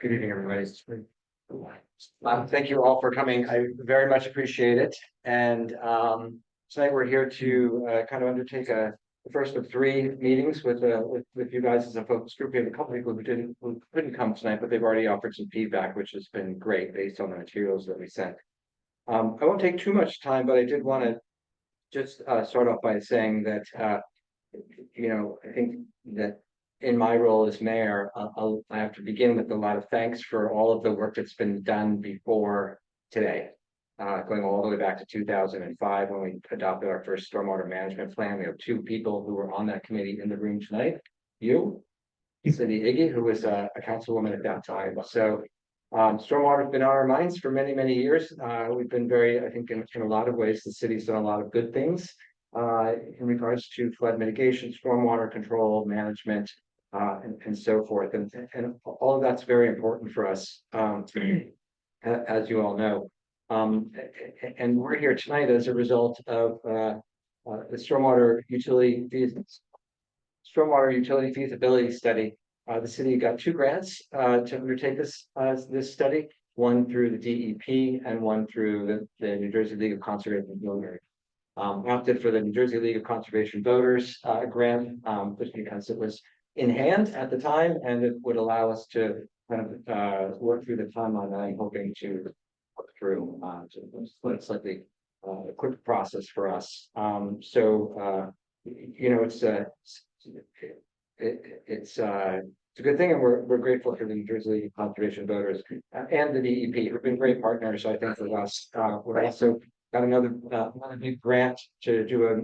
Good evening, everybody. Thank you all for coming. I very much appreciate it. And tonight we're here to kind of undertake the first of three meetings with you guys as a focus group. We have a couple people who couldn't come tonight, but they've already offered some feedback, which has been great based on the materials that we sent. I won't take too much time, but I did want to just start off by saying that I think that in my role as mayor, I have to begin with a lot of thanks for all of the work that's been done before today. Going all the way back to 2005 when we adopted our first stormwater management plan. We have two people who were on that committee in the room tonight. You, Cindy Iggy, who was a councilwoman at that time. So stormwater has been on our minds for many, many years. We've been I think in a lot of ways, the city's done a lot of good things in regards to flood mitigation, stormwater control, management, and so forth. And all of that's very important for us, as you all know. And we're here tonight as a result of the stormwater utility feasibility study. The city got two grants to undertake this study, one through the DEP and one through the New Jersey League of Conservation Voters. Opted for the New Jersey League of Conservation Voters grant just because it was in hand at the time and it would allow us to kind of work through the timeline that I'm hoping to work through to slightly a quick process for us. It's a good thing, and we're grateful for the New Jersey League of Conservation Voters and the DEP who've been great partners, I think, with us. We're also got another big grant to do a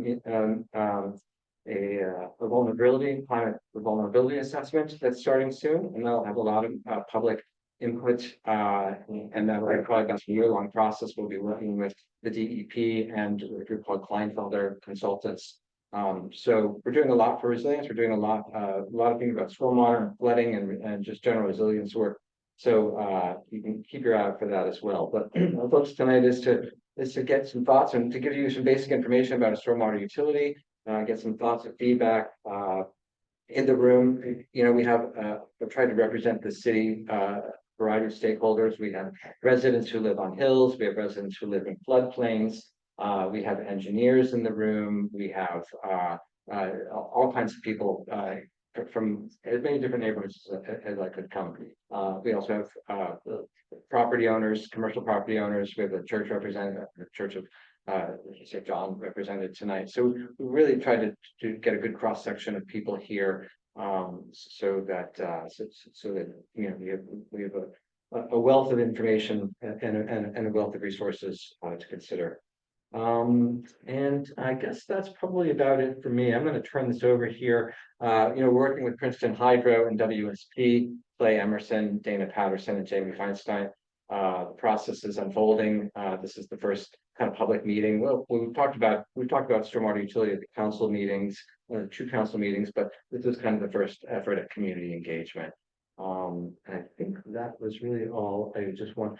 climate vulnerability assessment that's starting soon, and that'll have a lot of public input, and that will probably be a year-long process. We'll be working with the DEP and a group called Kleinfelder Consultants. So we're doing a lot for resilience. We're doing a lot of things about stormwater and flooding and just general resilience work. So you can keep your eye out for that as well. But our focus tonight is to get some thoughts and to give you some basic information about a stormwater utility, get some thoughts and feedback in the room. We have tried to represent the city, variety of stakeholders. We have residents who live on hills. We have residents who live in floodplains. We have engineers in the room. We have all kinds of people from as many different neighborhoods as I could come. We also have property owners, commercial property owners. We have the church representative, the Church of St. John represented tonight. So we really tried to get a good cross section of people here, so that we have a wealth of information and a wealth of resources to consider. And I guess that's probably about it for me. I'm going to turn this over here. Working with Princeton Hydro and WSP, Clay Emerson, Dana Patterson, and Jamie Feinstein. The process is unfolding. This is the first kind of public meeting. Well, we've talked about stormwater utility at the council meetings, two council meetings, but this is kind of the first effort at community engagement. And I think that was really all I just want.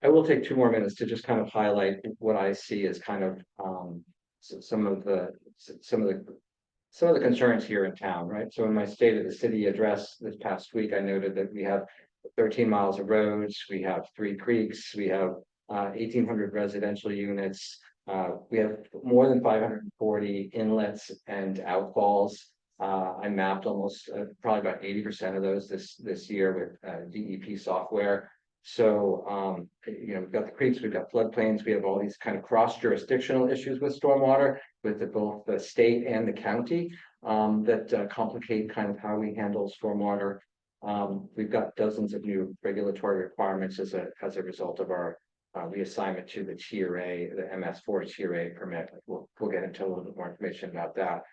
I will take 2 more minutes to just kind of highlight what I see as kind of some of the concerns here in town, right? So in my State of the City address this past week, I noted that we have 13 miles of roads, we have 3 creeks, we have 1,800 residential units, we have more than 540 inlets and outfalls. I mapped almost probably about 80% of those this year with DEP software. So, we've got the creeks, we've got floodplains, we have all these kind of cross-jurisdictional issues with stormwater, with both the state and the county, that complicate kind of how we handle stormwater. We've got dozens of new regulatory requirements as a result of our reassignment to the TRA, the MS4 TRA permit. We'll get into a little bit more information about that.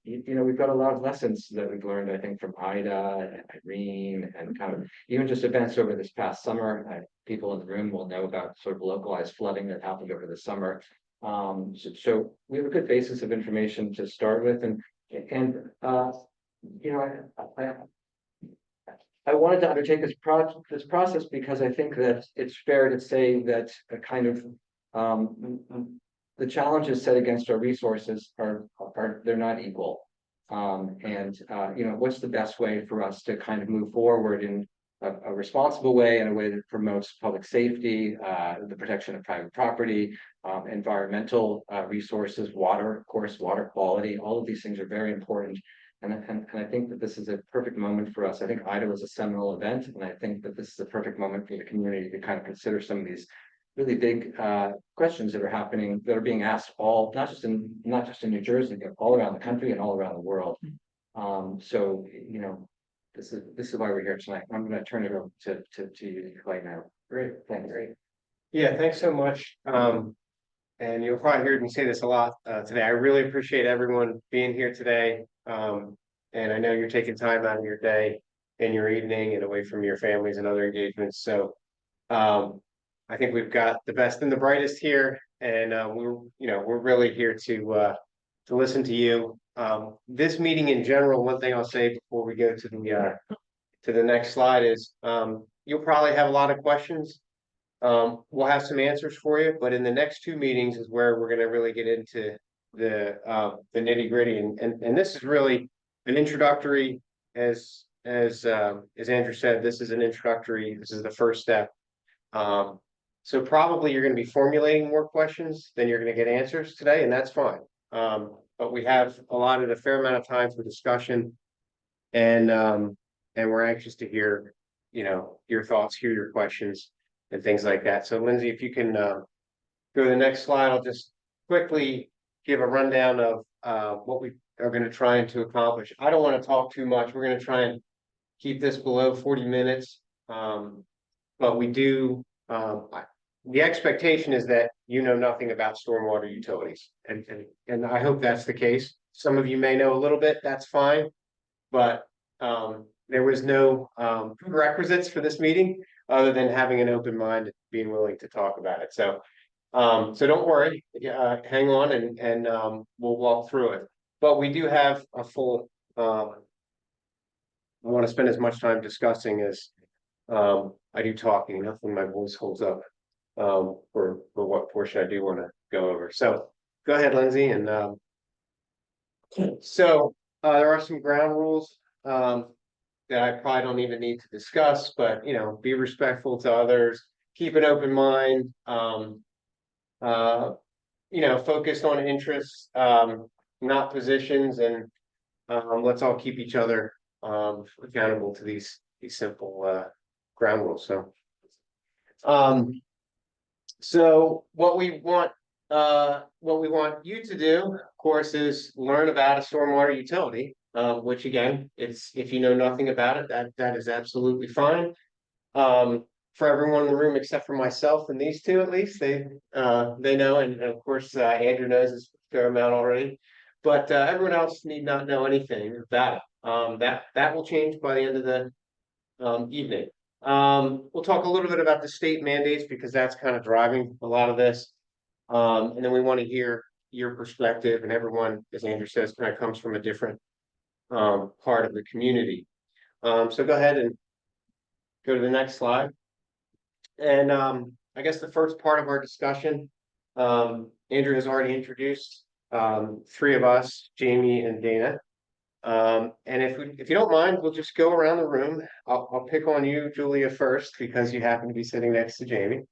We've got a lot of lessons that we've learned, I think, from Ida and Irene and kind of even just events over this past summer. People in the room will know about sort of localized flooding that happened over the summer. So we have a good basis of information to start with. I wanted to undertake this process because I think that it's fair to say that a kind of the challenges set against our resources are they're not equal. What's the best way for us to kind of move forward in a responsible way, in a way that promotes public safety, the protection of private property, environmental resources, water, of course, water quality. All of these things are very important. And I think that this is a perfect moment for us. I think IDA was a seminal event, and I think that this is a perfect moment for the community to kind of consider some of these really big questions that are happening, that are being asked not just in New Jersey, but all around the country and all around the world. So this is why we're here tonight. I'm going to turn it over to you right now. Great, Thanks. great. Yeah, thanks so much. And you'll probably hear me say this a lot today. I really appreciate everyone being here today. And I know you're taking time out of your day and your evening and away from your families and other engagements. So I think we've got the best and the brightest here, and we're really here to listen to you. This meeting in general, one thing I'll say before we go to the next slide is you'll probably have a lot of questions. We'll have some answers for you, but in the next two meetings is where we're going to really get into the nitty gritty, and this is really an introductory, as Andrew said, this is an introductory. This is the first step. So probably you're going to be formulating more questions than you're going to get answers today, and that's fine. But we have allotted a fair amount of time for discussion, and we're anxious to hear, your thoughts, hear your questions, and things like that. So Lindsay, if you can go to the next slide, I'll just quickly give a rundown of what we are going to try to accomplish. I don't want to talk too much. We're going to try and keep this below 40 minutes. But we do, the expectation is that you know nothing about stormwater utilities. And I hope that's the case. Some of you may know a little bit, that's fine. But there was no prerequisites for this meeting other than having an open mind and being willing to talk about it. So don't worry, hang on, and we'll walk through it. But we do have a full, I want to spend as much time discussing as I do talking. Nothing my voice holds up for what portion I do want to go over. So go ahead, Lindsay. And so there are some ground rules that I probably don't even need to discuss, but be respectful to others, keep an open mind, focused on interests, not positions, and let's all keep each other accountable to these simple ground rules. So what we want you to do, of course, is learn about a stormwater utility. Which again, if you know nothing about it, that is absolutely fine. For everyone in the room except for myself and these two, at least they know, and of course Andrew knows a fair amount already. But everyone else need not know anything about it. That will change by the end of the evening. We'll talk a little bit about the state mandates because that's kind of driving a lot of this. And then we want to hear your perspective, and everyone, as Andrew says, kind of comes from a different part of the community. So go ahead and go to the next slide. And I guess the first part of our discussion, Andrew has already introduced three of us, Jamie and Dana. And if you don't mind, we'll just go around the room. I'll pick on you, Julia, first, because you happen to be sitting next to Jamie.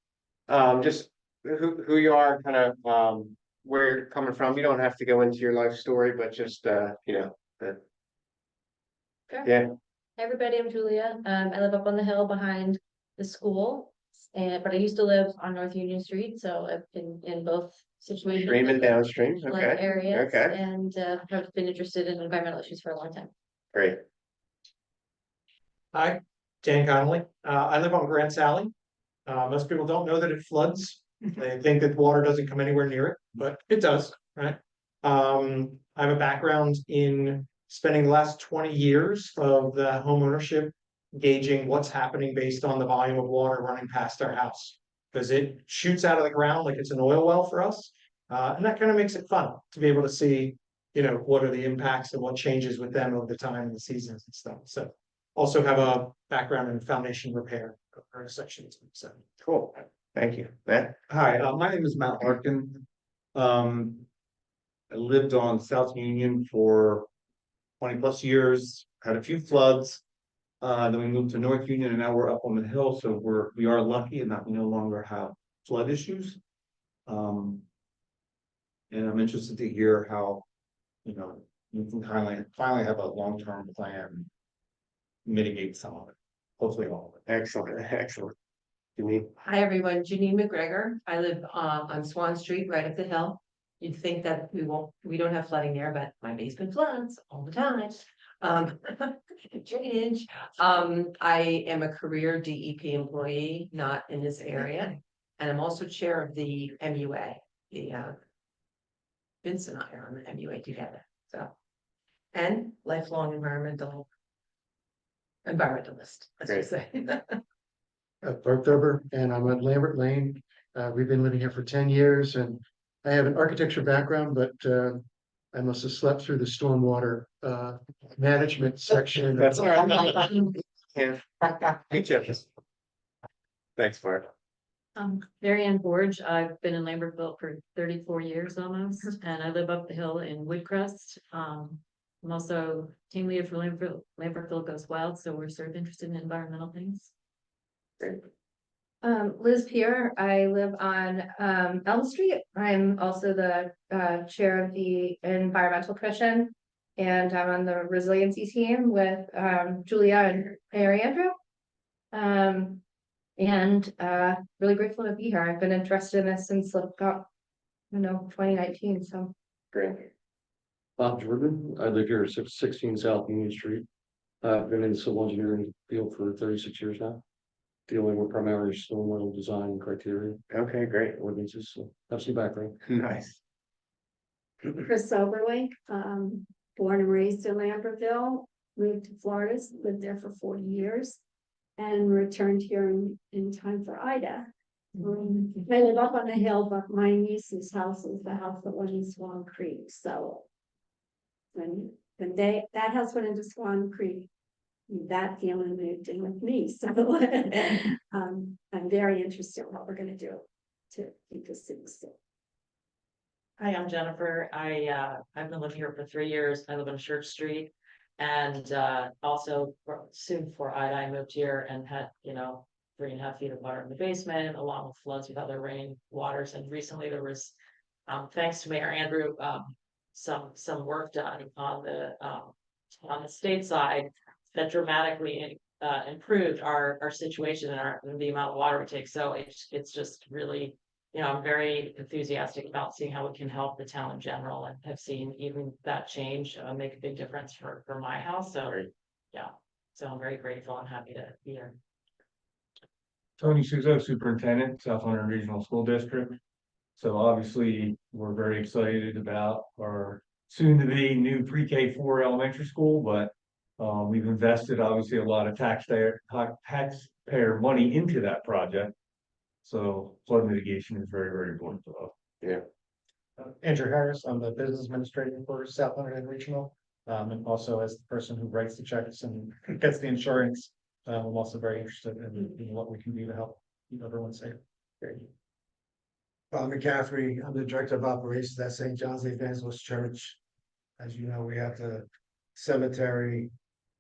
Just who you are, kind of where you're coming from. You don't have to go into your life story, but just Sure. Yeah. Hey everybody, I'm Julia. I live up on the hill behind the school, but I used to live on North Union Street, so I've been in both situations. Stream and downstream. Okay. Areas, Okay. And have been interested in environmental issues for a long time. Great. Hi, Dan Connolly. I live on Grants Alley. Most people don't know that it floods. They think that water doesn't come anywhere near it, but it does, right? I have a background in spending the last 20 years of the home ownership gauging what's happening based on the volume of water running past our house, because it shoots out of the ground like it's an oil well for us. And that kind of makes it fun to be able to see, what are the impacts and what changes with them over the time and the seasons and stuff. So also have a background in foundation repair or sections. So Cool. Thank you. Matt? Hi, my name is Matt Larkin. I lived on South Union for 20+ years, had a few floods. Then we moved to North Union and now we're up on the hill, so we are lucky in that we no longer have flood issues. And I'm interested to hear how, you know, you can finally have a long-term plan. Mitigate some of it, hopefully all of it. Excellent, excellent. Janine? Hi, everyone. Janine McGregor. I live on Swan Street, right up the hill. You'd think that we don't have flooding there, but my basement floods all the time. Drainage. I am a career DEP employee, not in this area. And I'm also chair of the MUA. Vince and I are on the MUA together, so. And lifelong environmentalist, let's just say. Bart Dober, and I'm on Lambert Lane. We've been living here for 10 years and I have an architecture background, but I must have slept through the stormwater management section. That's all right. Yeah. Hey, Jeff. Thanks, Bart. Mary Ann Borge, I've been in Lambertville for 34 years almost, and I live up the hill in Woodcrest. I'm also team leader for Lambertville Goes Wild, so we're sort of interested in environmental things. Liz Peer, I live on Elm Street. I'm also the chair of the Environmental Commission, and I'm on the resiliency team with Julia and Mary Andrew. And really grateful to be here. I've been interested in this since about 2019. So Great. Bob Jordan, I live here at 16 South Union Street. I've been in the civil engineering field for 36 years now, dealing with primarily stormwater design criteria, Okay, great. ordinances, so have some background. Nice. Chris Soberlink, born and raised in Lambertville, moved to Florida, lived there for 40 years, and returned here in time for Ida. I live up on the hill, but my niece's house is the house that went in Swan Creek. So when that house went into Swan Creek, that family moved in with me. So I'm very interested in what we're going to do to keep the city safe. Hi, I'm Jennifer. I've been living here for 3 years. I live on Church Street. And also soon before I moved here and had, 3.5 feet of water in the basement, along with floods with other rain waters. And recently there was, thanks to Mayor Andrew, some work done on the state side that dramatically improved our situation and the amount of water we take. So it's just really, I'm very enthusiastic about seeing how we can help the town in general, and have seen even that change make a big difference for my house. So yeah, so I'm very grateful and happy to be here. Tony Suzo, Superintendent, South London Regional School District. So obviously, we're very excited about our soon-to-be new pre-K4 elementary school, but we've invested obviously a lot of taxpayer money into that project. So flood mitigation is very, very important to us. Yeah. Andrew Harris, I'm the business administrator for South London Regional. And also as the person who writes the checks and gets the insurance, I'm also very interested in what we can do to help keep everyone safe. Bob McCaffrey, I'm the Director of Operations at St. John's the Evangelist Church. As you know, we have the cemetery,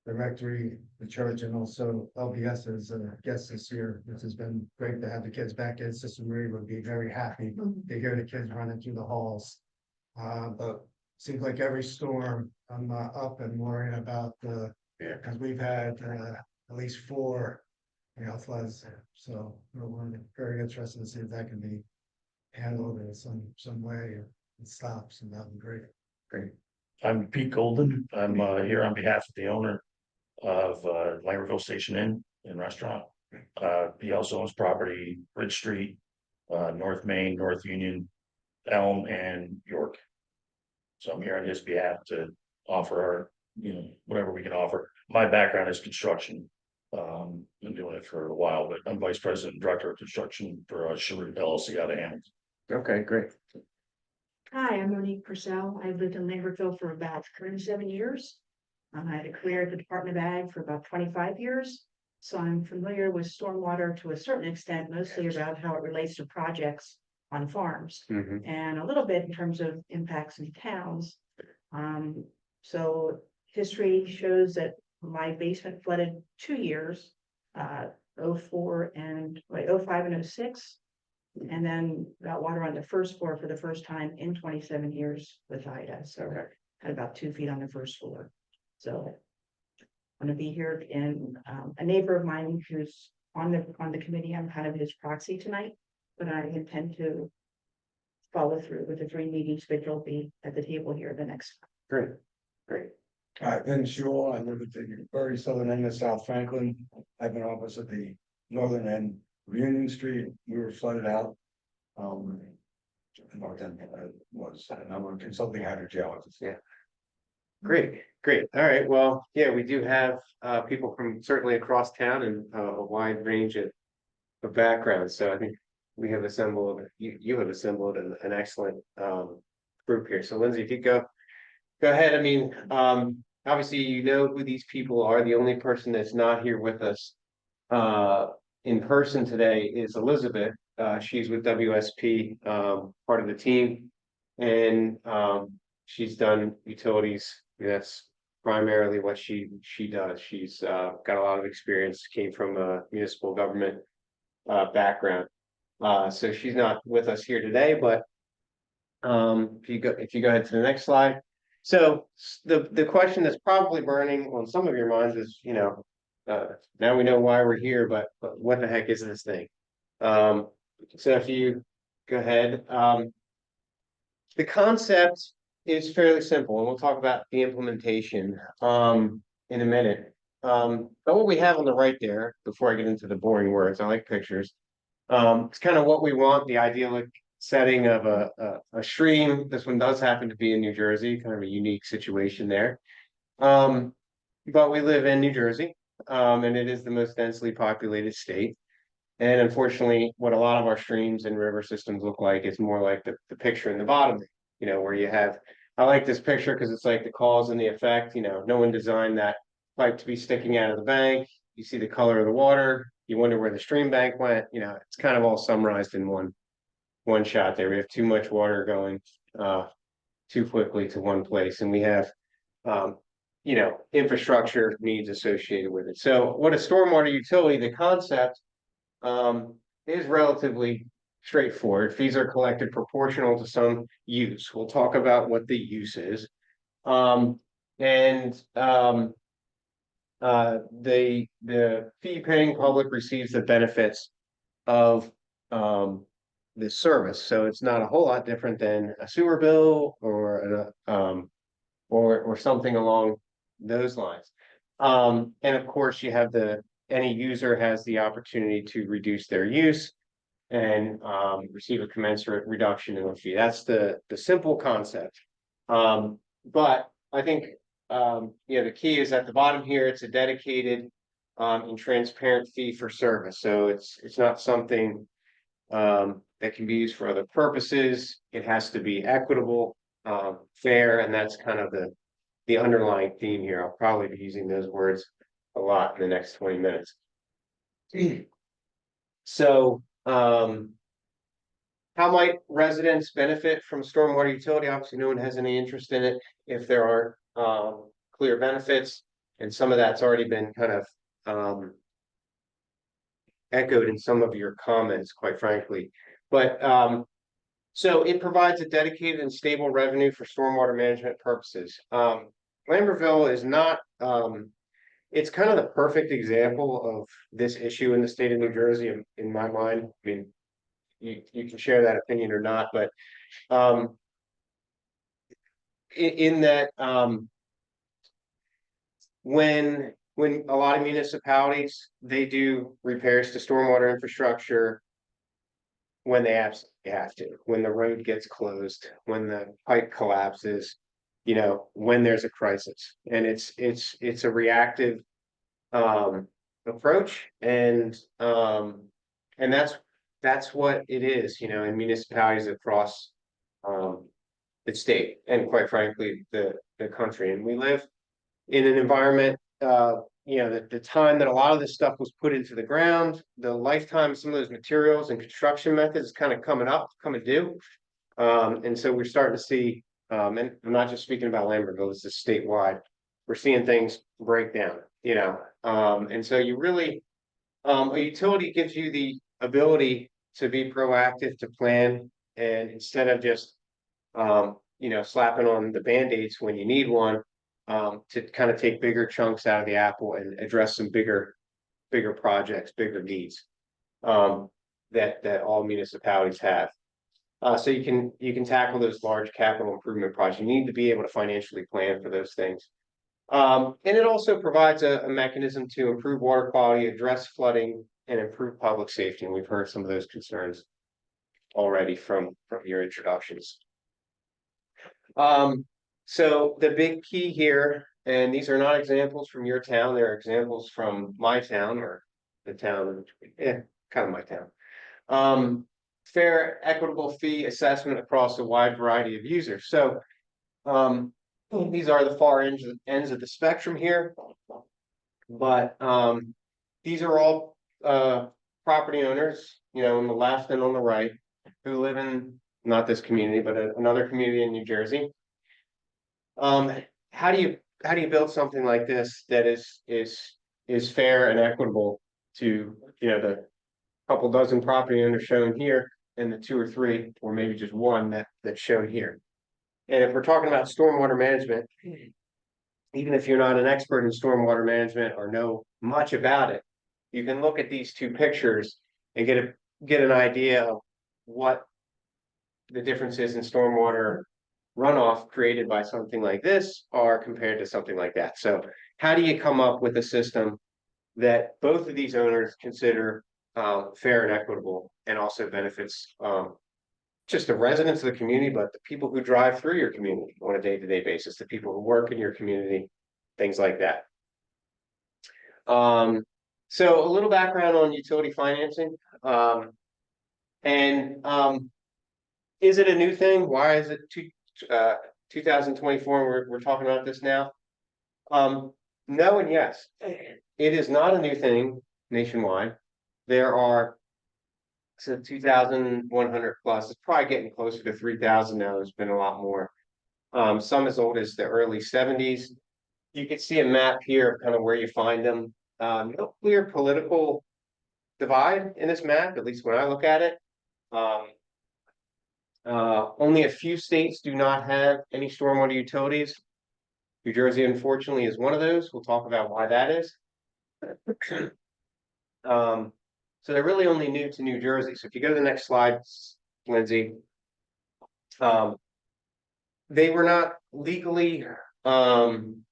the rectory, the church, and also LBS as a guest this year. This has been great to have the kids back in. Sister Marie would be very happy to hear the kids running through the halls. But seems like every storm, I'm up and worrying about because we've had at least 4 floods. So we're very interested to see if that can be handled in some way or it stops, and that'd be great. Great. I'm Pete Golden. I'm here on behalf of the owner of Lambertville Station Inn and Restaurant. He also owns property, Bridge Street, North Main, North Union, Elm, and York. So I'm here on his behalf to offer our, whatever we can offer. My background is construction. Been doing it for a while, but I'm Vice President and Director of Construction for Sherwood LLC out of Hamilton. Okay, great. Hi, I'm Monique Purcell. I've lived in Lambertville for about 27 years. I had a career at the Department of Ag for about 25 years. So I'm familiar with stormwater to a certain extent, mostly about how it relates to projects on farms and a little bit in terms of impacts in towns. So history shows that my basement flooded 2 years, 04 and, wait, 05 and 06. And then got water on the first floor for the first time in 27 years with Ida, so had about 2 feet on the first floor. So I'm gonna be here, and a neighbor of mine who's on the committee, I'm kind of his proxy tonight, but I intend to follow through with the 3 meetings, which will be at the table here the next. Great, great. I've been Shul, I live at the very southern end of South Franklin. I've been opposite the northern end of Union Street. We were flooded out. North end was, and I'm a consulting hydrogeologist. Yeah. Great, great. All right, well, yeah, we do have people from certainly across town and a wide range of backgrounds. So I think we have assembled, you have assembled an excellent group here. So Lindsay, if you go ahead. I mean, obviously, you know who these people are. The only person that's not here with us in person today is Elizabeth. She's with WSP, part of the team, and she's done utilities. That's primarily what she does. She's got a lot of experience, came from a municipal government background. So she's not with us here today, but if you go ahead to the next slide. So the question that's probably burning on some of your minds is, you know, now we know why we're here, but what the heck is this thing? So if you go ahead, the concept is fairly simple, and we'll talk about the implementation in a minute. But what we have on the right there, before I get into the boring words, I like pictures. It's kind of what we want, the idyllic setting of a stream. This one does happen to be in New Jersey, kind of a unique situation there. But we live in New Jersey, and it is the most densely populated state. And unfortunately, what a lot of our streams and river systems look like is more like the picture in the bottom, you know, where you have, I like this picture because it's like the cause and the effect. You know, no one designed that pipe to be sticking out of the bank. You see the color of the water, you wonder where the stream bank went. You know, it's kind of all summarized in one shot there. We have too much water going too quickly to one place, and we have you know, infrastructure needs associated with it. So what a stormwater utility, the concept is relatively straightforward. Fees are collected proportional to some use. We'll talk about what the use is. The fee paying public receives the benefits of this service. So it's not a whole lot different than a sewer bill or something along those lines. And of course, you have any user has the opportunity to reduce their use and receive a commensurate reduction in the fee. That's the simple concept. But I think the key is at the bottom here. It's a dedicated and transparent fee for service. So it's not something that can be used for other purposes. It has to be equitable, fair, and that's kind of the underlying theme here. I'll probably be using those words a lot in the next 20 minutes. So, how might residents benefit from stormwater utility? Obviously, no one has any interest in it if there aren't clear benefits, and some of that's already been kind of echoed in some of your comments, quite frankly. But so it provides a dedicated and stable revenue for stormwater management purposes. Lambertville is not, it's kind of the perfect example of this issue in the state of New Jersey, in my mind. I mean, you can share that opinion or not, but in that when a lot of municipalities, they do repairs to stormwater infrastructure when they absolutely have to, when the road gets closed, when the pipe collapses, you know, when there's a crisis. And it's a reactive approach, and that's what it is, you know, in municipalities across the state and, quite frankly, the country. And we live in an environment, you know, the time that a lot of this stuff was put into the ground, the lifetime of some of those materials and construction methods is kind of coming due. And so we're starting to see, and I'm not just speaking about Lambertville, this is statewide, we're seeing things break down, you know, and so you really. A utility gives you the ability to be proactive, to plan, and instead of just, you know, slapping on the Band-Aids when you need one, to kind of take bigger chunks out of the apple and address some bigger projects, bigger needs, that all municipalities have. So you can tackle those large capital improvement projects. You need to be able to financially plan for those things. And it also provides a mechanism to improve water quality, address flooding, and improve public safety. And we've heard some of those concerns already from your introductions. So the big key here, and these are not examples from your town, they're examples from my town, or the town, kind of my town. Fair, equitable fee assessment across a wide variety of users. So these are the far ends of the spectrum here. But these are all property owners, you know, on the left and on the right, who live in not this community, but another community in New Jersey. How do you build something like this that is fair and equitable to, you know, the couple dozen property owners shown here, and the 2 or 3, or maybe just one that's shown here? And if we're talking about stormwater management, even if you're not an expert in stormwater management or know much about it, you can look at these 2 pictures and get an idea of what the difference is in stormwater runoff created by something like this or compared to something like that. So how do you come up with a system that both of these owners consider fair and equitable, and also benefits just the residents of the community, but the people who drive through your community on a day-to-day basis, the people who work in your community, things like that. So a little background on utility financing. Is it a new thing? Why is it 2024 and we're talking about this now? No and yes. It is not a new thing nationwide. There are 2,100 plus. It's probably getting closer to 3,000 now. There's been a lot more. Some as old as the early 70s. You can see a map here of kind of where you find them. No clear political divide in this map, at least when I look at it. Only a few states do not have any stormwater utilities. New Jersey, unfortunately, is one of those. We'll talk about why that is. So they're really only new to New Jersey. So if you go to the next slide, Lindsay, they were not legally something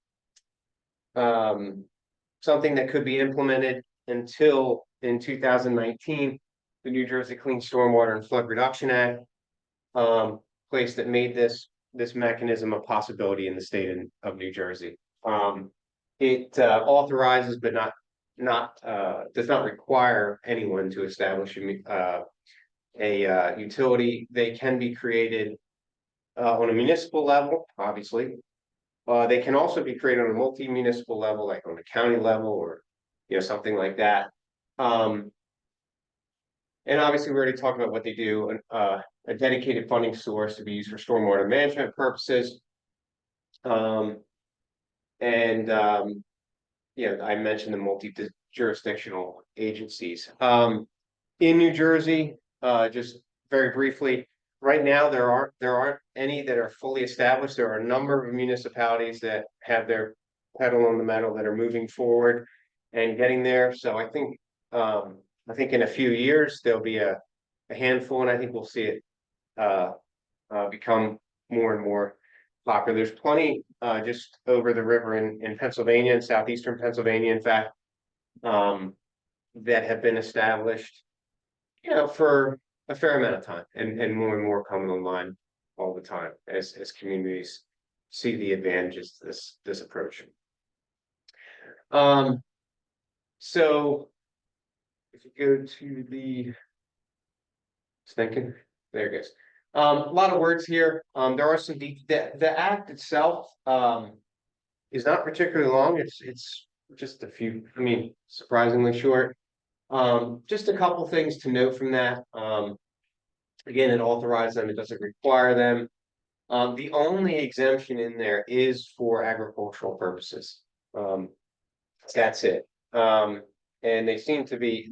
that could be implemented until in 2019, the New Jersey Clean Stormwater and Flood Reduction Act place that made this mechanism a possibility in the state of New Jersey. It authorizes, but does not require anyone to establish a utility. They can be created on a municipal level, obviously. They can also be created on a multi-municipal level, like on a county level, or something like that. And obviously, we already talked about what they do. A dedicated funding source to be used for stormwater management purposes. I mentioned the multi-jurisdictional agencies. In New Jersey, just very briefly, right now there aren't any that are fully established. There are a number of municipalities that have their pedal on the metal that are moving forward and getting there. So I think in a few years there'll be a handful, and I think we'll see it become more and more popular. There's plenty just over the river in Pennsylvania, in southeastern Pennsylvania, in fact, that have been established, for a fair amount of time, and more coming online all the time as communities see the advantages of this approach. So if you go to the thinking, there it goes. A lot of words here. There are some the act itself is not particularly long. It's just a few, surprisingly short. Just a couple things to note from that. Again, it authorizes them, it doesn't require them. The only exemption in there is for agricultural purposes. That's it. And they seem to be,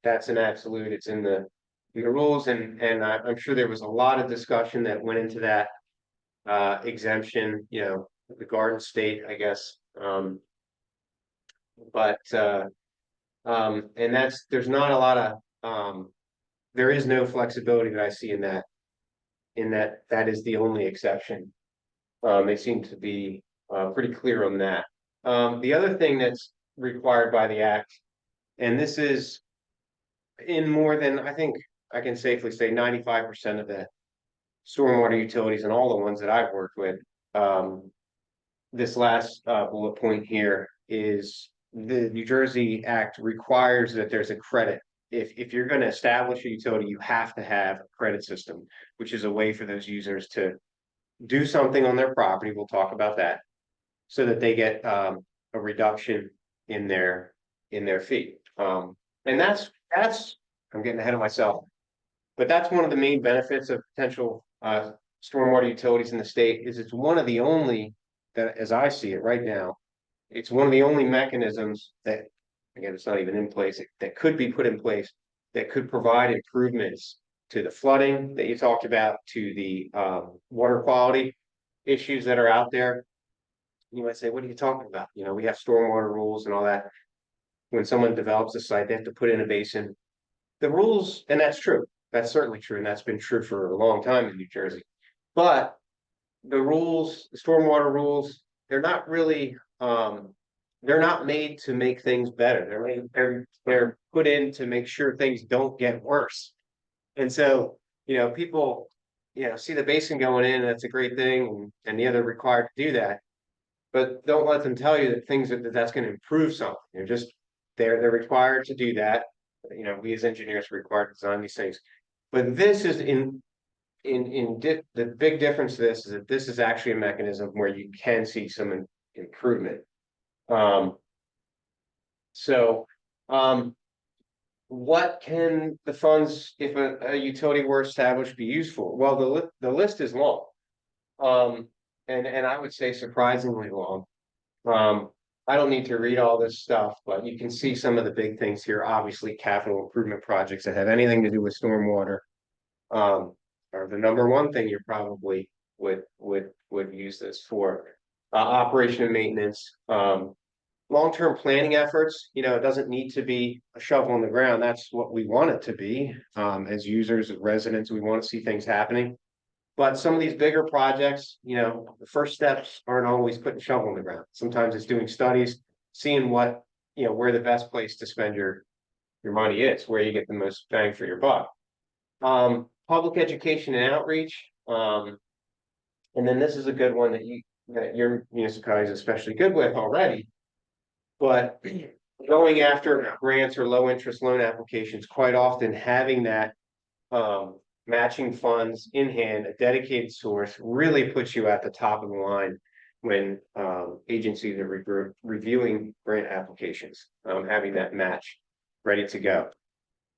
that's an absolute, it's in the rules, and I'm sure there was a lot of discussion that went into that exemption, the garden state, I guess. But and there's not a lot of there is no flexibility that I see in that. That is the only exception. They seem to be pretty clear on that. The other thing that's required by the act, and this is in more than, I think I can safely say 95% of the stormwater utilities and all the ones that I've worked with. This last bullet point here is the New Jersey Act requires that there's a credit. If you're going to establish a utility, you have to have a credit system, which is a way for those users to do something on their property. We'll talk about that, so that they get a reduction in their fee. And that's I'm getting ahead of myself, but that's one of the main benefits of potential stormwater utilities in the state. Is it's one of the only that, as I see it right now, it's one of the only mechanisms that, again, it's not even in place, that could be put in place that could provide improvements to the flooding that you talked about, to the water quality issues that are out there. You might say, what are you talking about? We have stormwater rules and all that. When someone develops a site, they have to put in a basin. The rules, and that's true. That's certainly true, and that's been true for a long time in New Jersey. But the rules, the stormwater rules, they're not really they're not made to make things better. They're put in to make sure things don't get worse. And so, people, see the basin going in, and that's a great thing, and the other required to do that. But don't let them tell you that that's going to improve something. They're required to do that. We as engineers are required to design these things. But this is the big difference to this is that this is actually a mechanism where you can see some improvement. What can the funds, if a utility were established, be used for? Well, the list is long, and I would say surprisingly long. I don't need to read all this stuff, but you can see some of the big things here. Obviously, capital improvement projects that have anything to do with stormwater are the number one thing you probably would use this for. Operation and maintenance, long-term planning efforts. It doesn't need to be a shovel in the ground. That's what we want it to be. As users, as residents, we want to see things happening. But some of these bigger projects, the first steps aren't always putting shovel in the ground. Sometimes it's doing studies, seeing where the best place to spend your money is, where you get the most bang for your buck. Public education and outreach. And then this is a good one that your municipality is especially good with already. But going after grants or low interest loan applications, quite often having that matching funds in hand, a dedicated source, really puts you at the top of the line when agencies are reviewing grant applications, having that match ready to go.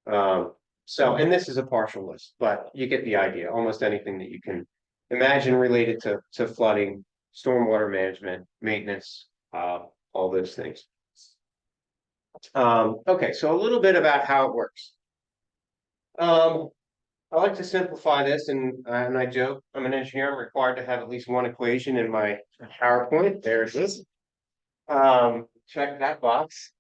And this is a partial list, but you get the idea. Almost anything that you can imagine related to flooding, stormwater management, maintenance, all those things. Okay, so a little bit about how it works. I like to simplify this, and I joke, I'm an engineer, I'm required to have at least one equation in my PowerPoint. There it is. Check that box.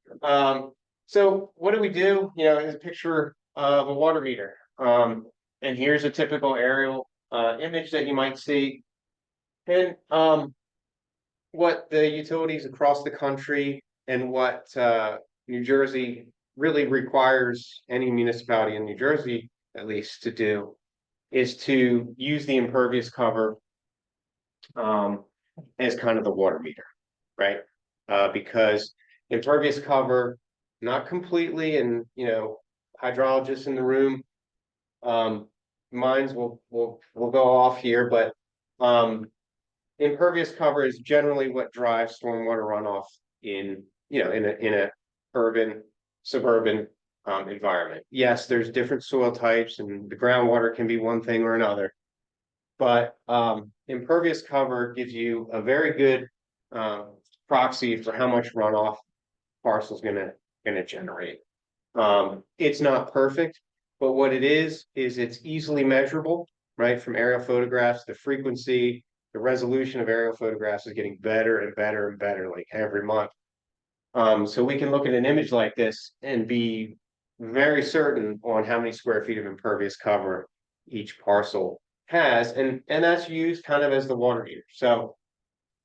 So what do we do? Here's a picture of a water meter. And here's a typical aerial image that you might see. And what the utilities across the country and what New Jersey really requires any municipality in New Jersey, at least, to do is to use the impervious cover as kind of the water meter, right? Because impervious cover, not completely, and hydrologists in the room, minds will go off here, but impervious cover is generally what drives stormwater runoff in a urban, suburban environment. Yes, there's different soil types, and the groundwater can be one thing or another. but impervious cover gives you a very good proxy for how much runoff parcel's gonna generate. It's not perfect, but what it is it's easily measurable, right? From aerial photographs, the frequency, the resolution of aerial photographs is getting better and better and better like every month. So we can look at an image like this and be very certain on how many square feet of impervious cover each parcel has, and that's used kind of as the water meter. So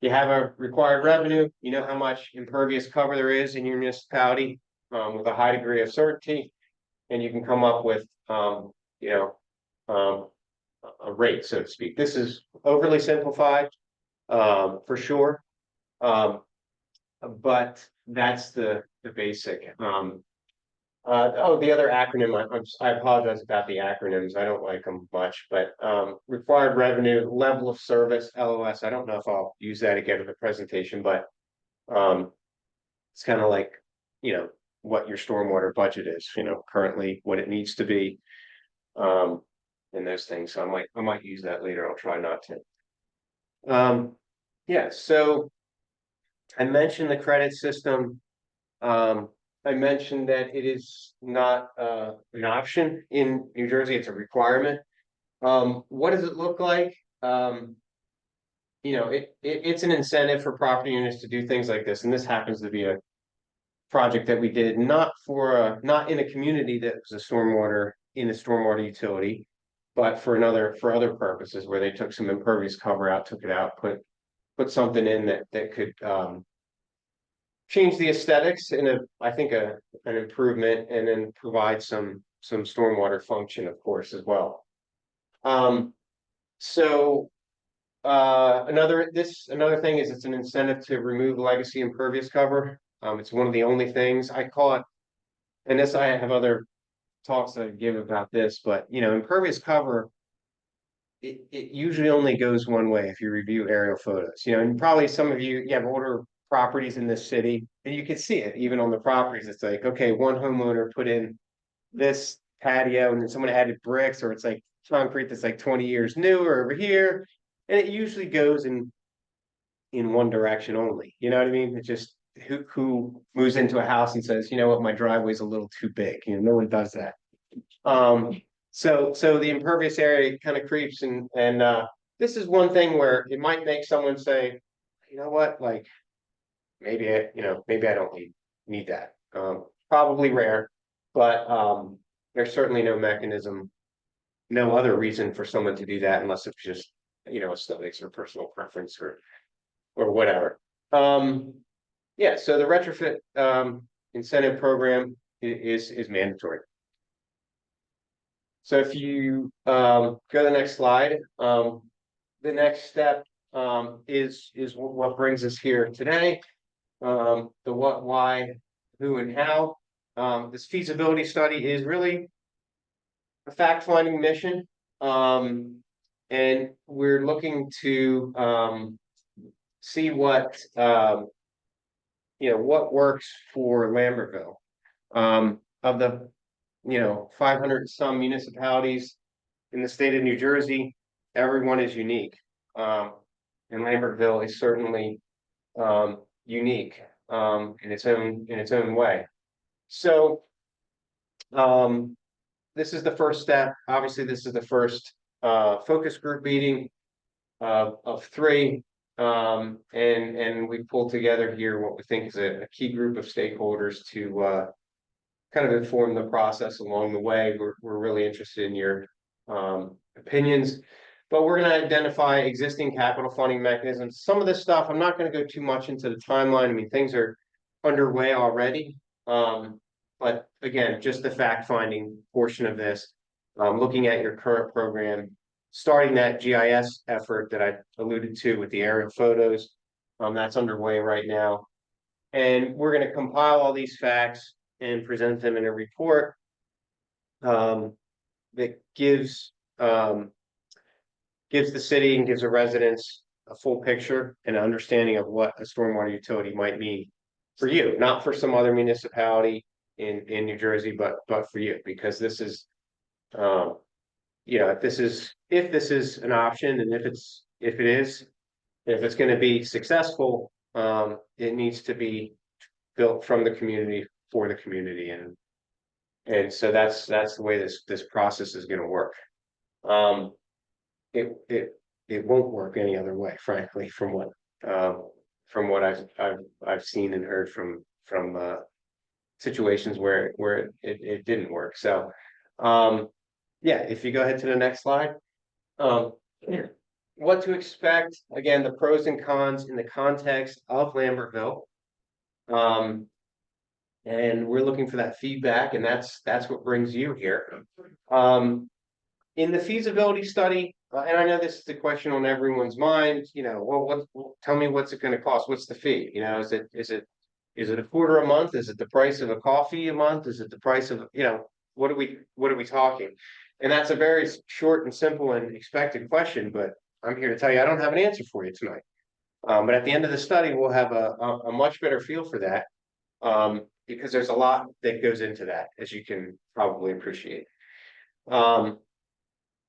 you have a required revenue, you know how much impervious cover there is in your municipality, with a high degree of certainty, and you can come up with, you know, a rate, so to speak. This is overly simplified, for sure. But that's the basic. Oh, the other acronym, I apologize about the acronyms. I don't like them much, but required revenue, level of service, LOS. I don't know if I'll use that again in the presentation, but it's kind of like, you know, what your stormwater budget is, you know, currently what it needs to be. And those things. So I might use that later. I'll try not to. Yeah, so I mentioned the credit system. I mentioned that it is not an option in New Jersey, it's a requirement. What does it look like? You know, it's an incentive for property owners to do things like this, and this happens to be a project that we did not in a community that was a stormwater utility, but for other purposes where they took some impervious cover out, took it out, put something in that could change the aesthetics in I think an improvement, and then provide some stormwater function, of course, as well. So another thing is it's an incentive to remove legacy impervious cover. It's one of the only things I call it, and this I have other talks that I give about this, but you know, impervious cover, it usually only goes one way if you review aerial photos, you know, and probably some of you have older properties in this city, and you can see it even on the properties. It's like, okay, one homeowner put in this patio and then someone added bricks, or it's like concrete that's like 20 years newer over here, and it usually goes in one direction only. You know what I mean? It's just who moves into a house and says, you know what, my driveway's a little too big. You know, no one does that. So the impervious area kind of creeps, and this is one thing where it might make someone say, you know what, like maybe I don't need that. Probably rare, but there's certainly no mechanism, no other reason for someone to do that unless it's just, you know, aesthetics or personal preference or whatever. Yeah, so the retrofit incentive program is mandatory. So if you go to the next slide, the next step is what brings us here today. The what, why, who, and how. This feasibility study is really a fact-finding mission, and we're looking to see what what works for Lambertville. Of the 500 some municipalities in the state of New Jersey, everyone is unique, and Lambertville is certainly unique in its own way. So this is the first step. Obviously, this is the first focus group meeting of 3. And we pulled together here what we think is a key group of stakeholders to kind of inform the process along the way. We're really interested in your opinions, but we're going to identify existing capital funding mechanisms. Some of this stuff, I'm not going to go too much into the timeline. I mean, things are underway already. But again, just the fact-finding portion of this, looking at your current program, starting that GIS effort that I alluded to with the aerial photos, that's underway right now. And we're going to compile all these facts and present them in a report that gives the city and gives the residents a full picture and an understanding of what a stormwater utility might mean for you, not for some other municipality in New Jersey, but for you, because this is if this is an option, and if it's gonna be successful, it needs to be built from the community for the community, and so that's the way this process is gonna work. Um, it won't work any other way, frankly, from what I've seen and heard from situations where it didn't work. So, yeah, if you go ahead to the next slide. What to expect, again, the pros and cons in the context of Lambertville. And we're looking for that feedback, and that's what brings you here. In the feasibility study, and I know this is the question on everyone's mind, tell me what's it gonna cost? What's the fee? Is it a quarter a month? Is it the price of a coffee a month? Is it the price of, what are we talking? And that's a very short and simple and expected question, but I'm here to tell you, I don't have an answer for you tonight. But at the end of the study, we'll have a much better feel for that. Because there's a lot that goes into that, as you can probably appreciate.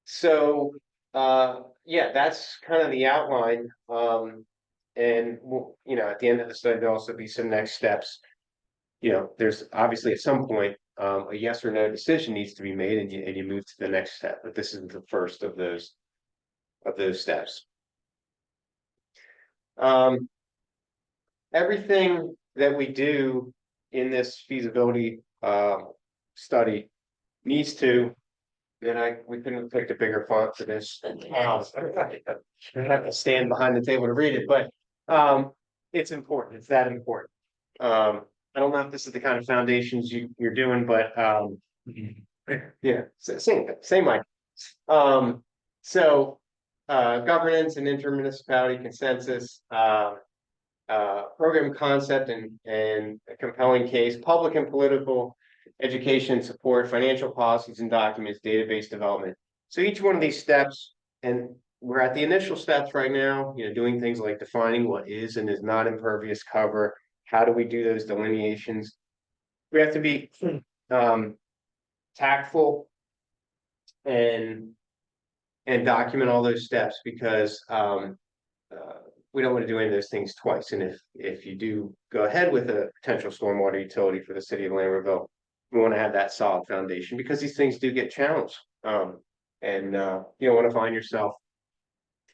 So, yeah, that's kind of the outline. And at the end of the study, there'll also be some next steps. There's obviously at some point, a yes or no decision needs to be made, and you move to the next step. But this is the first of those steps. Everything that we do in this feasibility study needs to, and we couldn't have picked a bigger font for this. I have to stand behind the table to read it, but it's important. It's that important. I don't know if this is the kind of foundations you're doing, but yeah, same like. So governance and intermunicipality consensus, program concept and a compelling case, public and political education support, financial policies and documents, database development. So each one of these steps, and we're at the initial steps right now, doing things like defining what is and is not impervious cover. How do we do those delineations? We have to be tactful and document all those steps, because we don't want to do any of those things twice. And if you do go ahead with a potential stormwater utility for the city of Lambertville, we want to have that solid foundation, because these things do get challenged. And you don't want to find yourself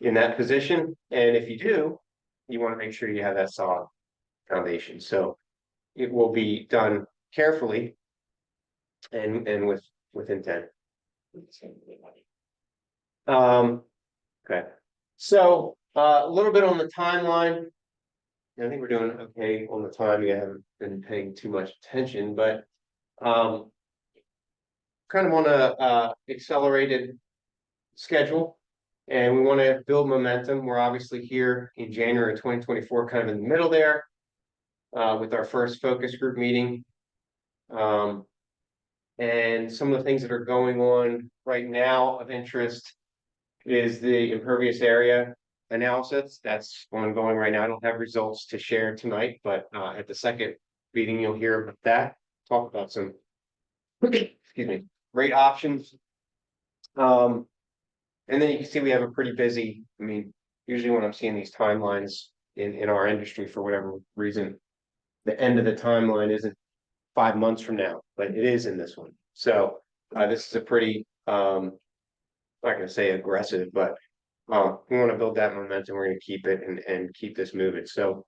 in that position. And if you do, you want to make sure you have that solid foundation. So it will be done carefully and with intent. Okay. So a little bit on the timeline. I think we're doing okay on the time. You haven't been paying too much attention, but kind of on a accelerated schedule, and we want to build momentum. We're obviously here in January 2024, kind of in the middle there, with our first focus group meeting. And some of the things that are going on right now of interest is the impervious area analysis that's ongoing right now. I don't have results to share tonight, but at the second meeting, you'll hear about that. Talk about some, excuse me, great options. And then you can see we have a pretty busy, usually when I'm seeing these timelines in our industry, for whatever reason, the end of the timeline isn't 5 months from now, but it is in this one. So this is a pretty, I'm not going to say aggressive, but we want to build that momentum. We're going to keep it and keep this moving. So,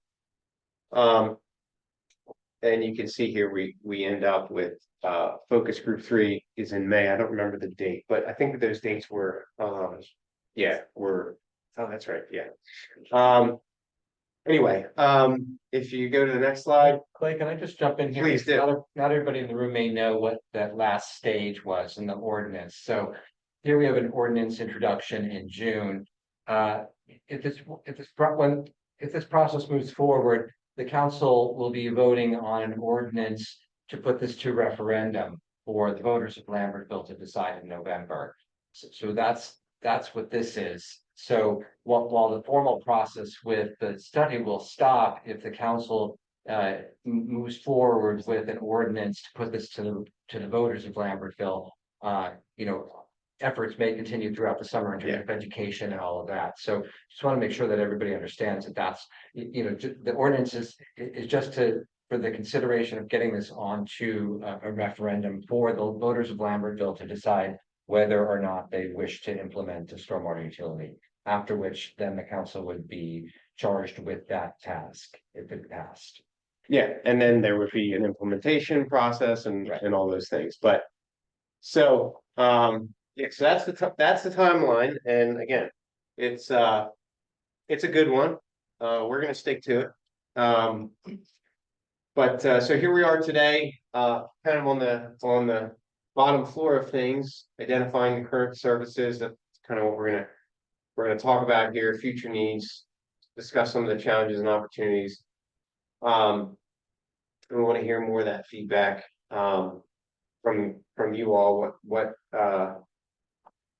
and you can see here, we end up with focus group 3 is in May. I don't remember the date, but I think that those dates were, oh, that's right. Yeah. Anyway, if you go to the next slide. Clay, can I just jump in here? Please do. Not everybody in the room may know what that last stage was in the ordinance. So here we have an ordinance introduction in June. If this process moves forward, the council will be voting on an ordinance to put this to referendum for the voters of Lambertville to decide in November. So that's what this is. So while the formal process with the study will stop if the council moves forward with an ordinance to put this to the voters of Lambertville, efforts may continue throughout the summer in terms of education and all of that. So just want to make sure that everybody understands that that's, the ordinance is just for the consideration of getting this onto a referendum for the voters of Lambertville to decide whether or not they wish to implement a stormwater utility, after which then the council would be charged with that task if it passed. Yeah, and then there would be an implementation process and all those things, but. So, yeah, so that's the timeline, and again, it's a good one. We're gonna stick to it. But so here we are today, kind of on the bottom floor of things, identifying the current services. That's kind of what we're gonna talk about here, future needs, discuss some of the challenges and opportunities. We want to hear more of that feedback from you all.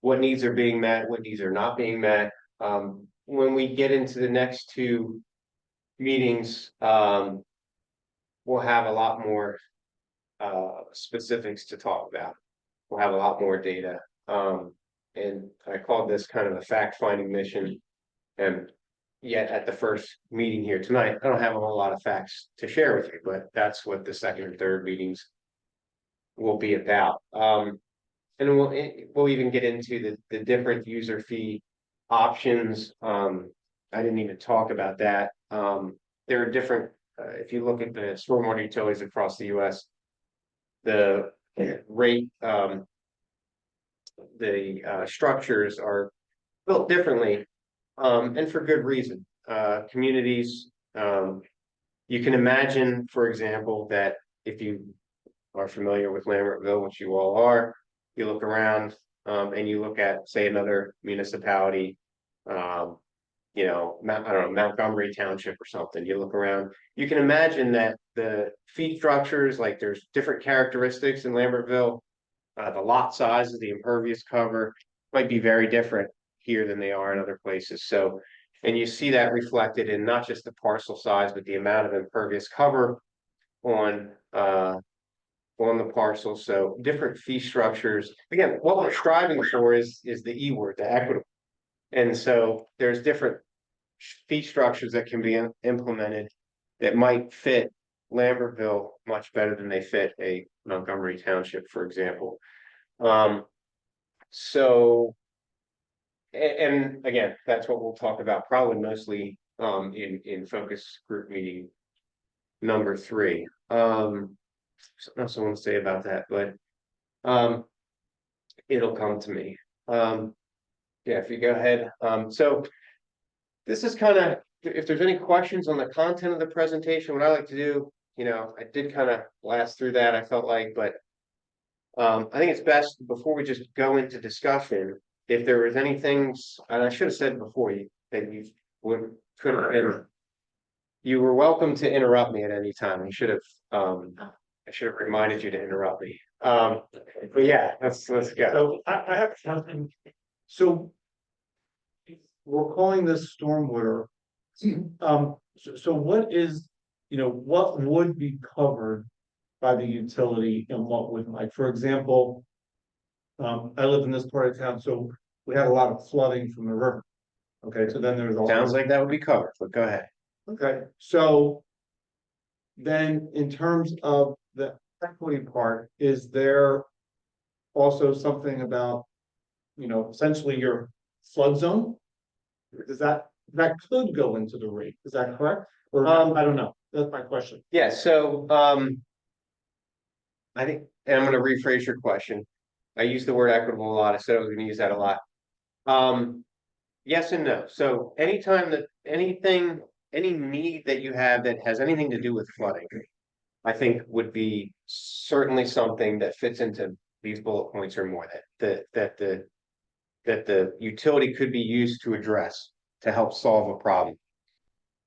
What needs are being met, what needs are not being met. When we get into the next two meetings, we'll have a lot more specifics to talk about. We'll have a lot more data. And I called this kind of a fact-finding mission. And yet at the first meeting here tonight, I don't have a whole lot of facts to share with you, but that's what the second and third meetings will be about. And we'll even get into the different user fee options. I didn't even talk about that. There are different, if you look at the stormwater utilities across the US, the rate, the structures are built differently, and for good reason. Communities, you can imagine, for example, that if you are familiar with Lambertville, which you all are, you look around and you look at, say, another municipality, I don't know, Montgomery Township or something. You look around, you can imagine that the fee structures, like there's different characteristics in Lambertville. The lot sizes, the impervious cover might be very different here than they are in other places. So, and you see that reflected in not just the parcel size, but the amount of impervious cover on the parcel. So different fee structures. Again, what we're striving for is the E word, the equitable. And so there's different fee structures that can be implemented that might fit Lambertville much better than they fit a Montgomery Township, for example. So, and again, that's what we'll talk about probably mostly in focus group meeting number 3. Something else I want to say about that, but it'll come to me. Yeah, if you go ahead. So this is kind of, if there's any questions on the content of the presentation, what I like to do, I did kind of blast through that, I felt like, but I think it's best before we just go into discussion, if there was any things, and I should have said before that you could have, you were welcome to interrupt me at any time. I should have reminded you to interrupt me. But yeah, let's go. So I have something. So we're calling this stormwater. So what is, what would be covered by the utility and what wouldn't? Like, for example, I live in this part of town, so we had a lot of flooding from the river. Okay, so then there's Sounds like that would be covered, but go ahead. Okay, so then in terms of the equity part, is there also something about, essentially your flood zone? Does that could go into the rate? Is that correct? Or I don't know. That's my question. Yeah, so I think, and I'm going to rephrase your question. I use the word equitable a lot. I said I was going to use that a lot. Yes and no. So anytime that any need that you have that has anything to do with flooding, I think would be certainly something that fits into these bullet points or more, that the utility could be used to address to help solve a problem.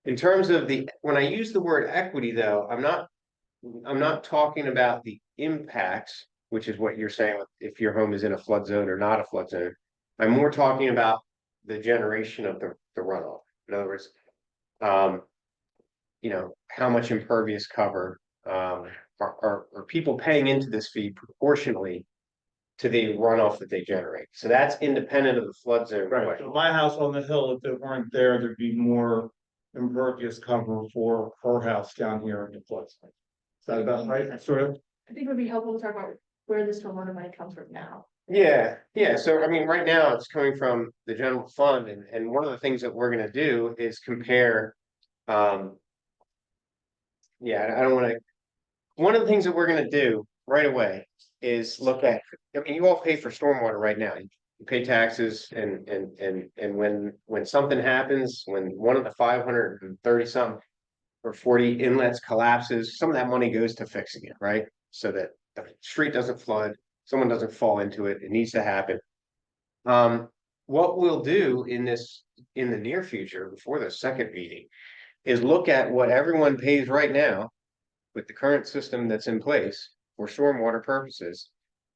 In terms of when I use the word equity, though, I'm not talking about the impacts, which is what you're saying if your home is in a flood zone or not a flood zone. I'm more talking about the generation of the runoff. In other words, how much impervious cover are people paying into this fee proportionally to the runoff that they generate. So that's independent of the flood zone. Right, question. so my house on the hill, if they weren't there, there'd be more impervious cover for her house down here in the flood zone. Is that about right, sort of? I think it would be helpful to talk about where the stormwater money comes from now. Yeah, yeah, so I mean, right now it's coming from the general fund, and one of the things that we're gonna do is compare. Yeah, I don't wanna, one of the things that we're gonna do right away is look at, I mean, you all pay for stormwater right now. You pay taxes and when something happens, when one of the 530 something or 40 inlets collapses, some of that money goes to fixing it, right? So that the street doesn't flood, someone doesn't fall into it, it needs to happen. What we'll do in the near future, before the second meeting, is look at what everyone pays right now with the current system that's in place for stormwater purposes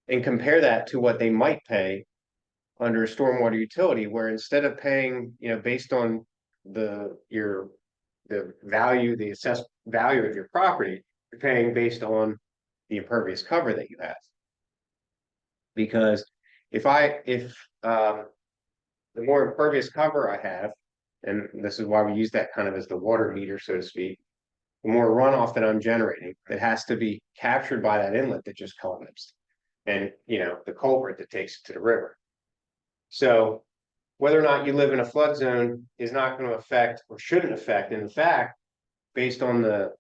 and compare that to what they might pay under a stormwater utility, where instead of paying, based on the value, the assessed value of your property, you're paying based on the impervious cover that you have. Because if the more impervious cover I have, and this is why we use that kind of as the water meter, so to speak, the more runoff that I'm generating, that has to be captured by that inlet that just collapsed. And, the culprit that takes it to the river. So whether or not you live in a flood zone is not going to affect, or shouldn't affect, and in fact, based on the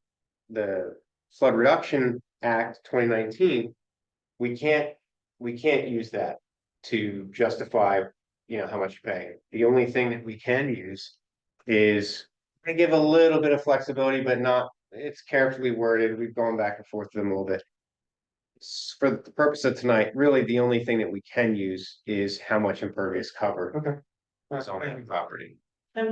Flood Reduction Act 2019, we can't use that to justify, how much you pay. The only thing that we can use is to give a little bit of flexibility, but not, it's carefully worded. We've gone back and forth with them a little bit. For the purpose of tonight, really the only thing that we can use is how much impervious cover is on that property. And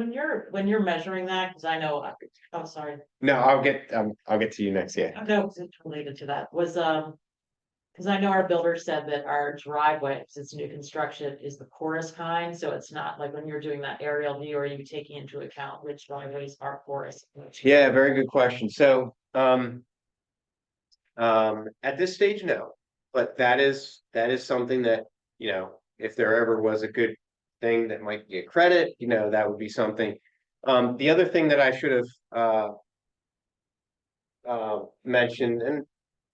when you're measuring that, because I know, oh, sorry, No, I'll get to you next, yeah. no, it's related to that, was, because I know our builder said that our driveway, because it's new construction, is the porous kind, so it's not like when you're doing that aerial view, are you taking into account which driveways are porous? Yeah, very good question. So, at this stage, no, but that is something that, if there ever was a good thing that might get credit, that would be something. The other thing that I should have mentioned, and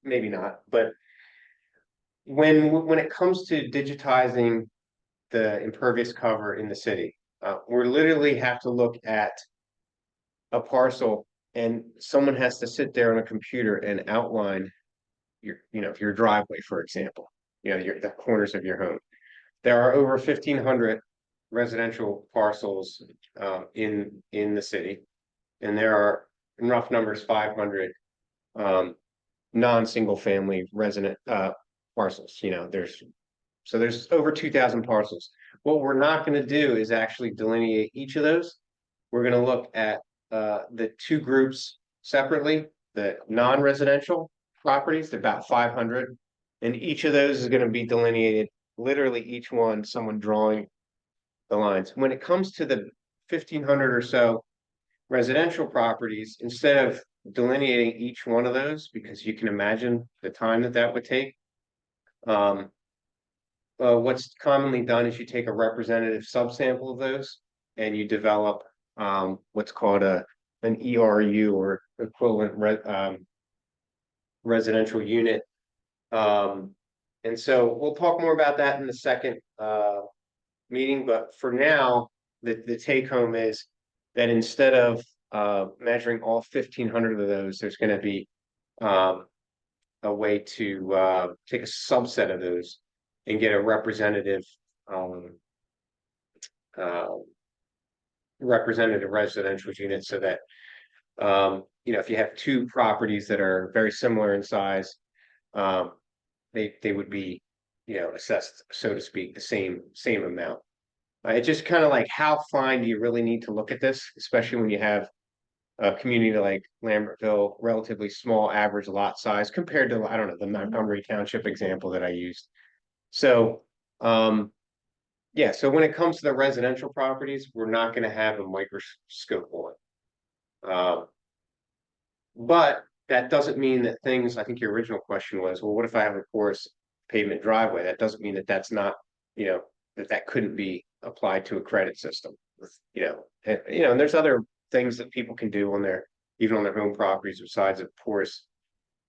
maybe not, but when it comes to digitizing the impervious cover in the city, we're literally have to look at a parcel, and someone has to sit there on a computer and outline your driveway, for example, the corners of your home. There are over 1,500 residential parcels in the city, and there are, in rough numbers, 500 non-single family resident parcels. There's over 2,000 parcels. What we're not going to do is actually delineate each of those. We're going to look at the two groups separately, the non-residential properties, about 500, and each of those is going to be delineated, literally each one, someone drawing the lines. When it comes to the 1,500 or so residential properties, instead of delineating each one of those, because you can imagine the time that would take, what's commonly done is you take a representative subsample of those and you develop what's called an ERU, or equivalent residential unit. And so we'll talk more about that in the second meeting, but for now, the take home is that instead of measuring all 1,500 of those, there's going to be a way to take a subset of those and get a representative residential unit, so that if you have two properties that are very similar in size, they would be assessed, so to speak, the same amount. It's just kind of like, how fine do you really need to look at this, especially when you have a community like Lambertville, relatively small average lot size compared to, I don't know, the Montgomery Township example that I used. So, yeah, so when it comes to the residential properties, we're not going to have a microscope on. But that doesn't mean that things, I think your original question was, well, what if I have a porous pavement driveway. That doesn't mean that that's not, you know, that couldn't be applied to a credit system. And there's other things that people can do on their, even on their home properties besides a porous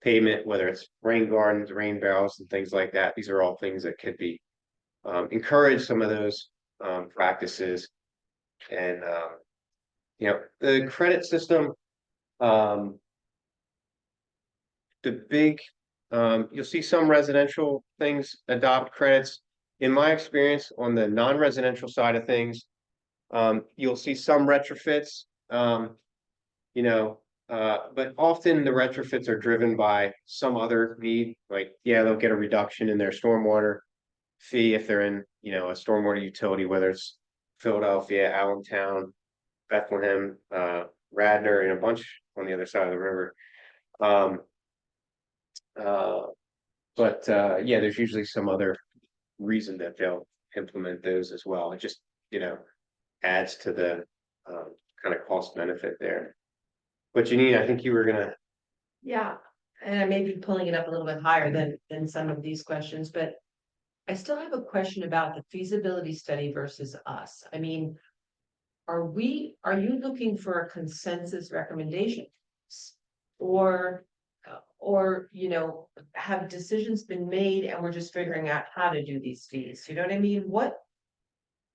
pavement, whether it's rain gardens, rain barrels and things like that. These are all things that could be encourage some of those practices. And the credit system, the big, you'll see some residential things adopt credits. In my experience, on the non-residential side of things, you'll see some retrofits, but often the retrofits are driven by some other need, like, yeah, they'll get a reduction in their stormwater fee if they're in, a stormwater utility, whether it's Philadelphia, Allentown, Bethlehem, Radnor, and a bunch on the other side of the river. Yeah, there's usually some other reason that they'll implement those as well. It just, adds to the kind of cost benefit there. But Janine, I think you were gonna. Yeah, and I may be pulling it up a little bit higher than some of these questions, but I still have a question about the feasibility study versus us. I mean, are you looking for a consensus recommendation? Or, have decisions been made and we're just figuring out how to do these fees? You know what I mean?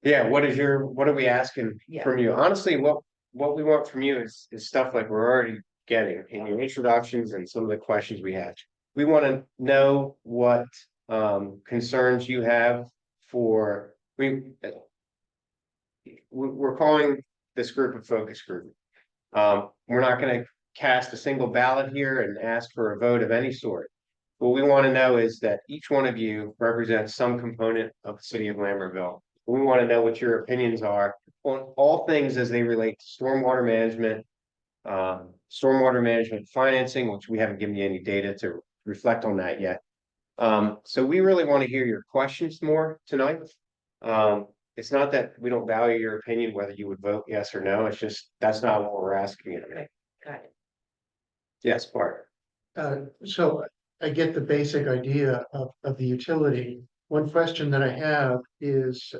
Yeah, what are we asking from you? Honestly, what we want from you is stuff like we're already getting in your introductions and some of the questions we had. We want to know what concerns you have for, we're calling this group a focus group. We're not going to cast a single ballot here and ask for a vote of any sort. What we want to know is that each one of you represents some component of the city of Lambertville. We want to know what your opinions are on all things as they relate to stormwater management financing, which we haven't given you any data to reflect on that yet. So we really want to hear your questions more tonight. It's not that we don't value your opinion, whether you would vote yes or no. It's just, that's not what we're asking you today. Got it. Yes, Bart. So I get the basic idea of the utility. One question that I have is,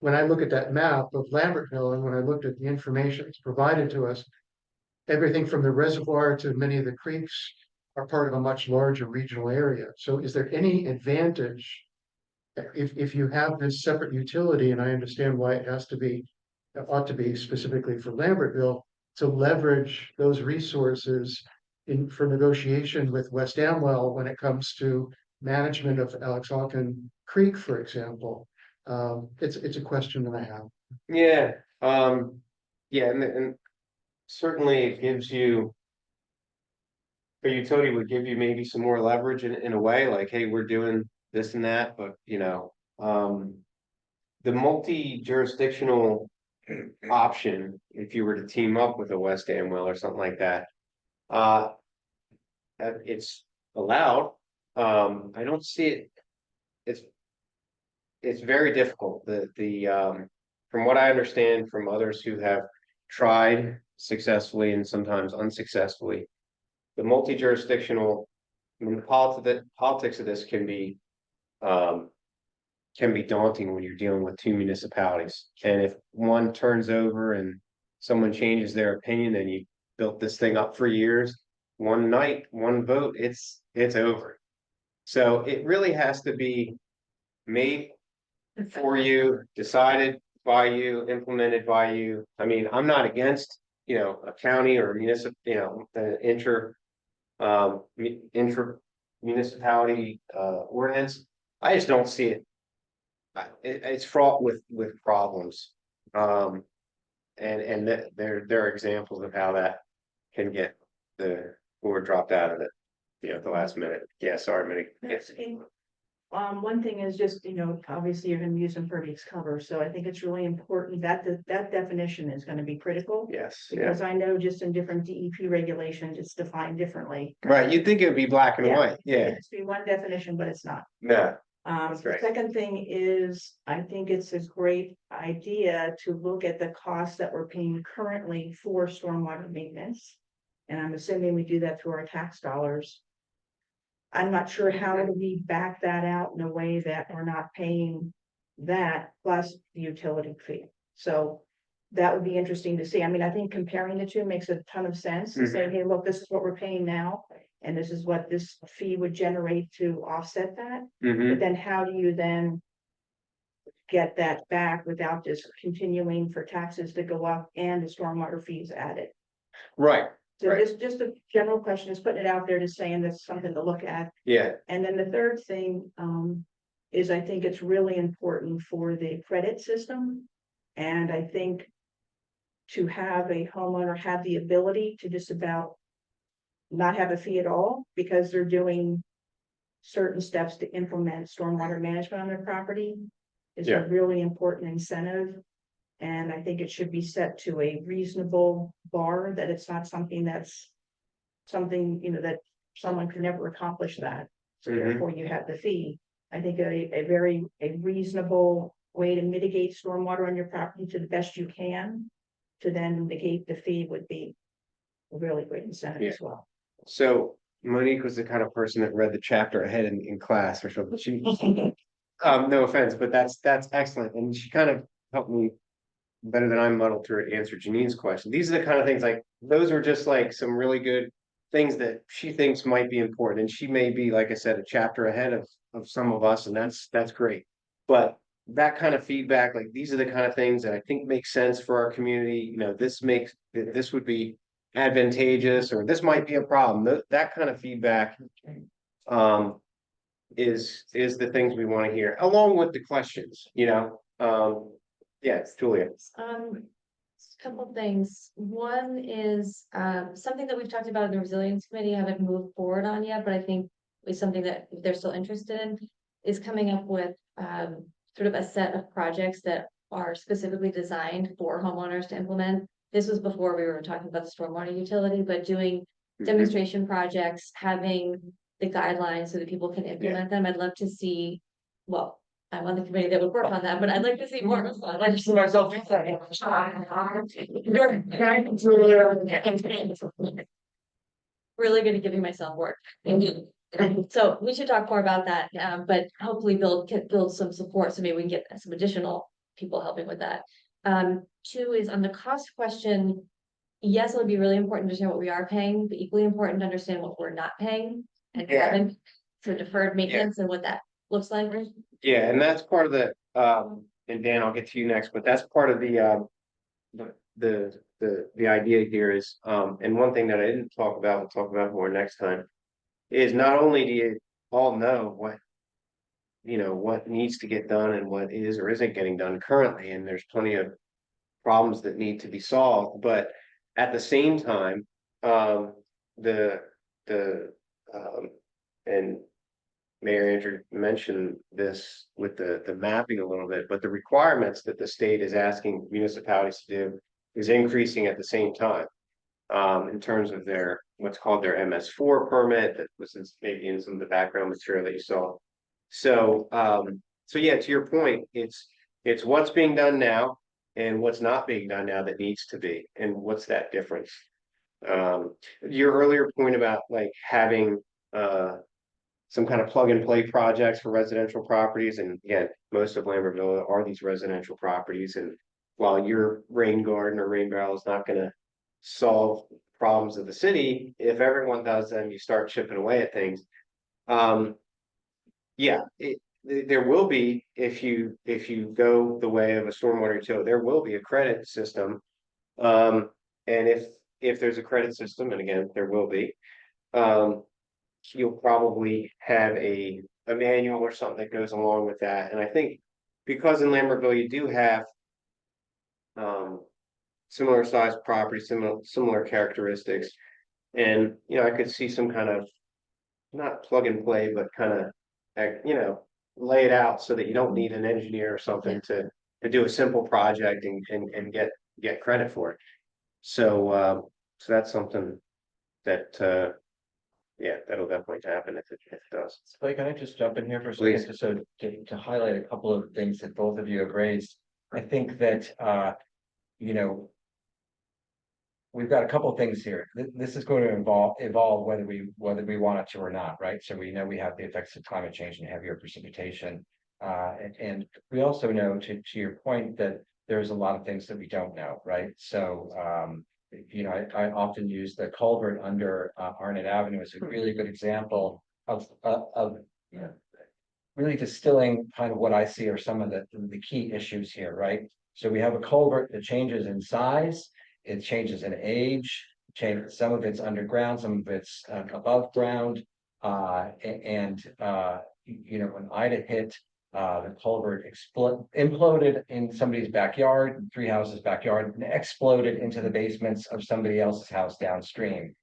when I look at that map of Lambertville and when I looked at the information that's provided to us, everything from the reservoir to many of the creeks are part of a much larger regional area. So is there any advantage if you have this separate utility, and I understand why it ought to be specifically for Lambertville, to leverage those resources for negotiation with West Amwell when it comes to management of Alex Hawken Creek, for example? It's a question that I have. Yeah, and certainly it gives you, a utility would give you maybe some more leverage in a way, like, hey, we're doing this and that, but the multi-jurisdictional option, if you were to team up with a West Amwell or something like that, it's allowed. I don't see it. It's very difficult. From what I understand from others who have tried successfully and sometimes unsuccessfully, the multi-jurisdictional, I mean, the politics of this can be daunting when you're dealing with two municipalities. And if one turns over and someone changes their opinion, then you built this thing up for years, one night, one vote, it's over. So it really has to be made for you, decided by you, implemented by you. I mean, I'm not against, a county or municipal, municipality ordinance. I just don't see it. It's fraught with problems. And there are examples of how that can get the board dropped out of it, at the last minute. Yeah, sorry, Minnie. Yes, one thing is just, obviously you're gonna use impervious cover, so I think it's really important that that definition is gonna be critical. Yes, yeah. Because I know just in different DEP regulations, it's defined differently. Right, you'd think it would be black and white, yeah. It's be one definition, but it's not. No. The right. second thing is, I think it's a great idea to look at the costs that we're paying currently for stormwater maintenance. And I'm assuming we do that through our tax dollars. I'm not sure how do we back that out in a way that we're not paying that plus the utility fee. So that would be interesting to see. I mean, I think comparing the two makes a ton of sense to say, hey, look, this is what we're paying now. And this is what this fee would generate to offset that. But then how do you then get that back without just continuing for taxes to go up and the stormwater fees added? Right, So Right. just a general question, is putting it out there, just saying that's something to look at. yeah, And then the third thing, is I think it's really important for the credit system. And I think to have a homeowner have the ability to just about not have a fee at all because they're doing certain steps to implement stormwater management on their property is Yeah. a really important incentive. And I think it should be set to a reasonable bar, that it's not something that's something, that someone could never accomplish that. So therefore you have the fee. I think a reasonable way to mitigate stormwater on your property to the best you can, to then negate the fee would be a really great incentive as well. so Monique was the kind of person that read the chapter ahead in class or something. She, no offense, but that's excellent, and she kind of helped me better than I'm muddled through to answer Janine's question. These are the kind of things like, those are just like some really good things that she thinks might be important, and she may be, like I said, a chapter ahead of some of us, and that's great. But that kind of feedback, like these are the kind of things that I think make sense for our community, this would be advantageous, or this might be a problem, that kind of feedback. Is the things we want to hear, along with the questions, yes, Julia. A couple of things. One is something that we've talked about in the resilience committee, haven't moved forward on yet, but I think is something that they're still interested in, is coming up with sort of a set of projects that are specifically designed for homeowners to implement. This was before we were talking about the stormwater utility, but doing demonstration projects, having the guidelines so that people can implement them. I'd love to see, well, I'm on the committee that would work on that, but I'd like to see more. I'd like to see myself do that. Really good at giving myself work. So we should talk more about that, but hopefully build some support, so maybe we can get some additional people helping with that. Two is on the cost question. Yes, it would be really important to understand what we are paying, but equally important to understand what we're not paying. And having for deferred maintenance and what that looks like. Yeah, and that's part of the, and Dan, I'll get to you next, but that's part of the idea here is, and one thing that I didn't talk about, we'll talk about more next time, is not only do you all know what needs to get done and what is or isn't getting done currently, and there's plenty of problems that need to be solved, but at the same time, and Mayor Andrew mentioned this with the mapping a little bit, but the requirements that the state is asking municipalities to do is increasing at the same time. In terms of their, what's called their MS4 permit, that was maybe in some of the background material that you saw. So, yeah, to your point, it's what's being done now and what's not being done now that needs to be, and what's that difference? Your earlier point about like having, some kind of plug and play projects for residential properties. And again, most of Lambertville are these residential properties. And while your rain garden or rain barrel is not going to solve problems of the city, if everyone does, then you start chipping away at things. Yeah, there will be, if you go the way of a stormwater utility, there will be a credit system. And if there's a credit system, and again, there will be, you'll probably have a manual or something that goes along with that. And I think because in Lambertville you do have similar sized properties, similar characteristics, and I could see some kind of not plug and play, but kind of lay it out so that you don't need an engineer or something to do a simple project and get credit for it. So that's something that yeah, that'll definitely happen if it does. So can I just jump in here for a Please. second, just so to highlight a couple of things that both of you have raised? I think that, we've got a couple of things here. This is going to evolve whether we want it to or not, right? So we know we have the effects of climate change and heavier precipitation. And we also know, to your point, that there's a lot of things that we don't know, right? So I often use the culvert under Arnett Avenue as a really good example of really distilling kind of what I see are some of the key issues here, right? So we have a culvert that changes in size, it changes in age, some of it's underground, some of it's above ground. When Ida hit, the culvert imploded in somebody's backyard, 3 houses backyard, and exploded into the basements of somebody else's house downstream.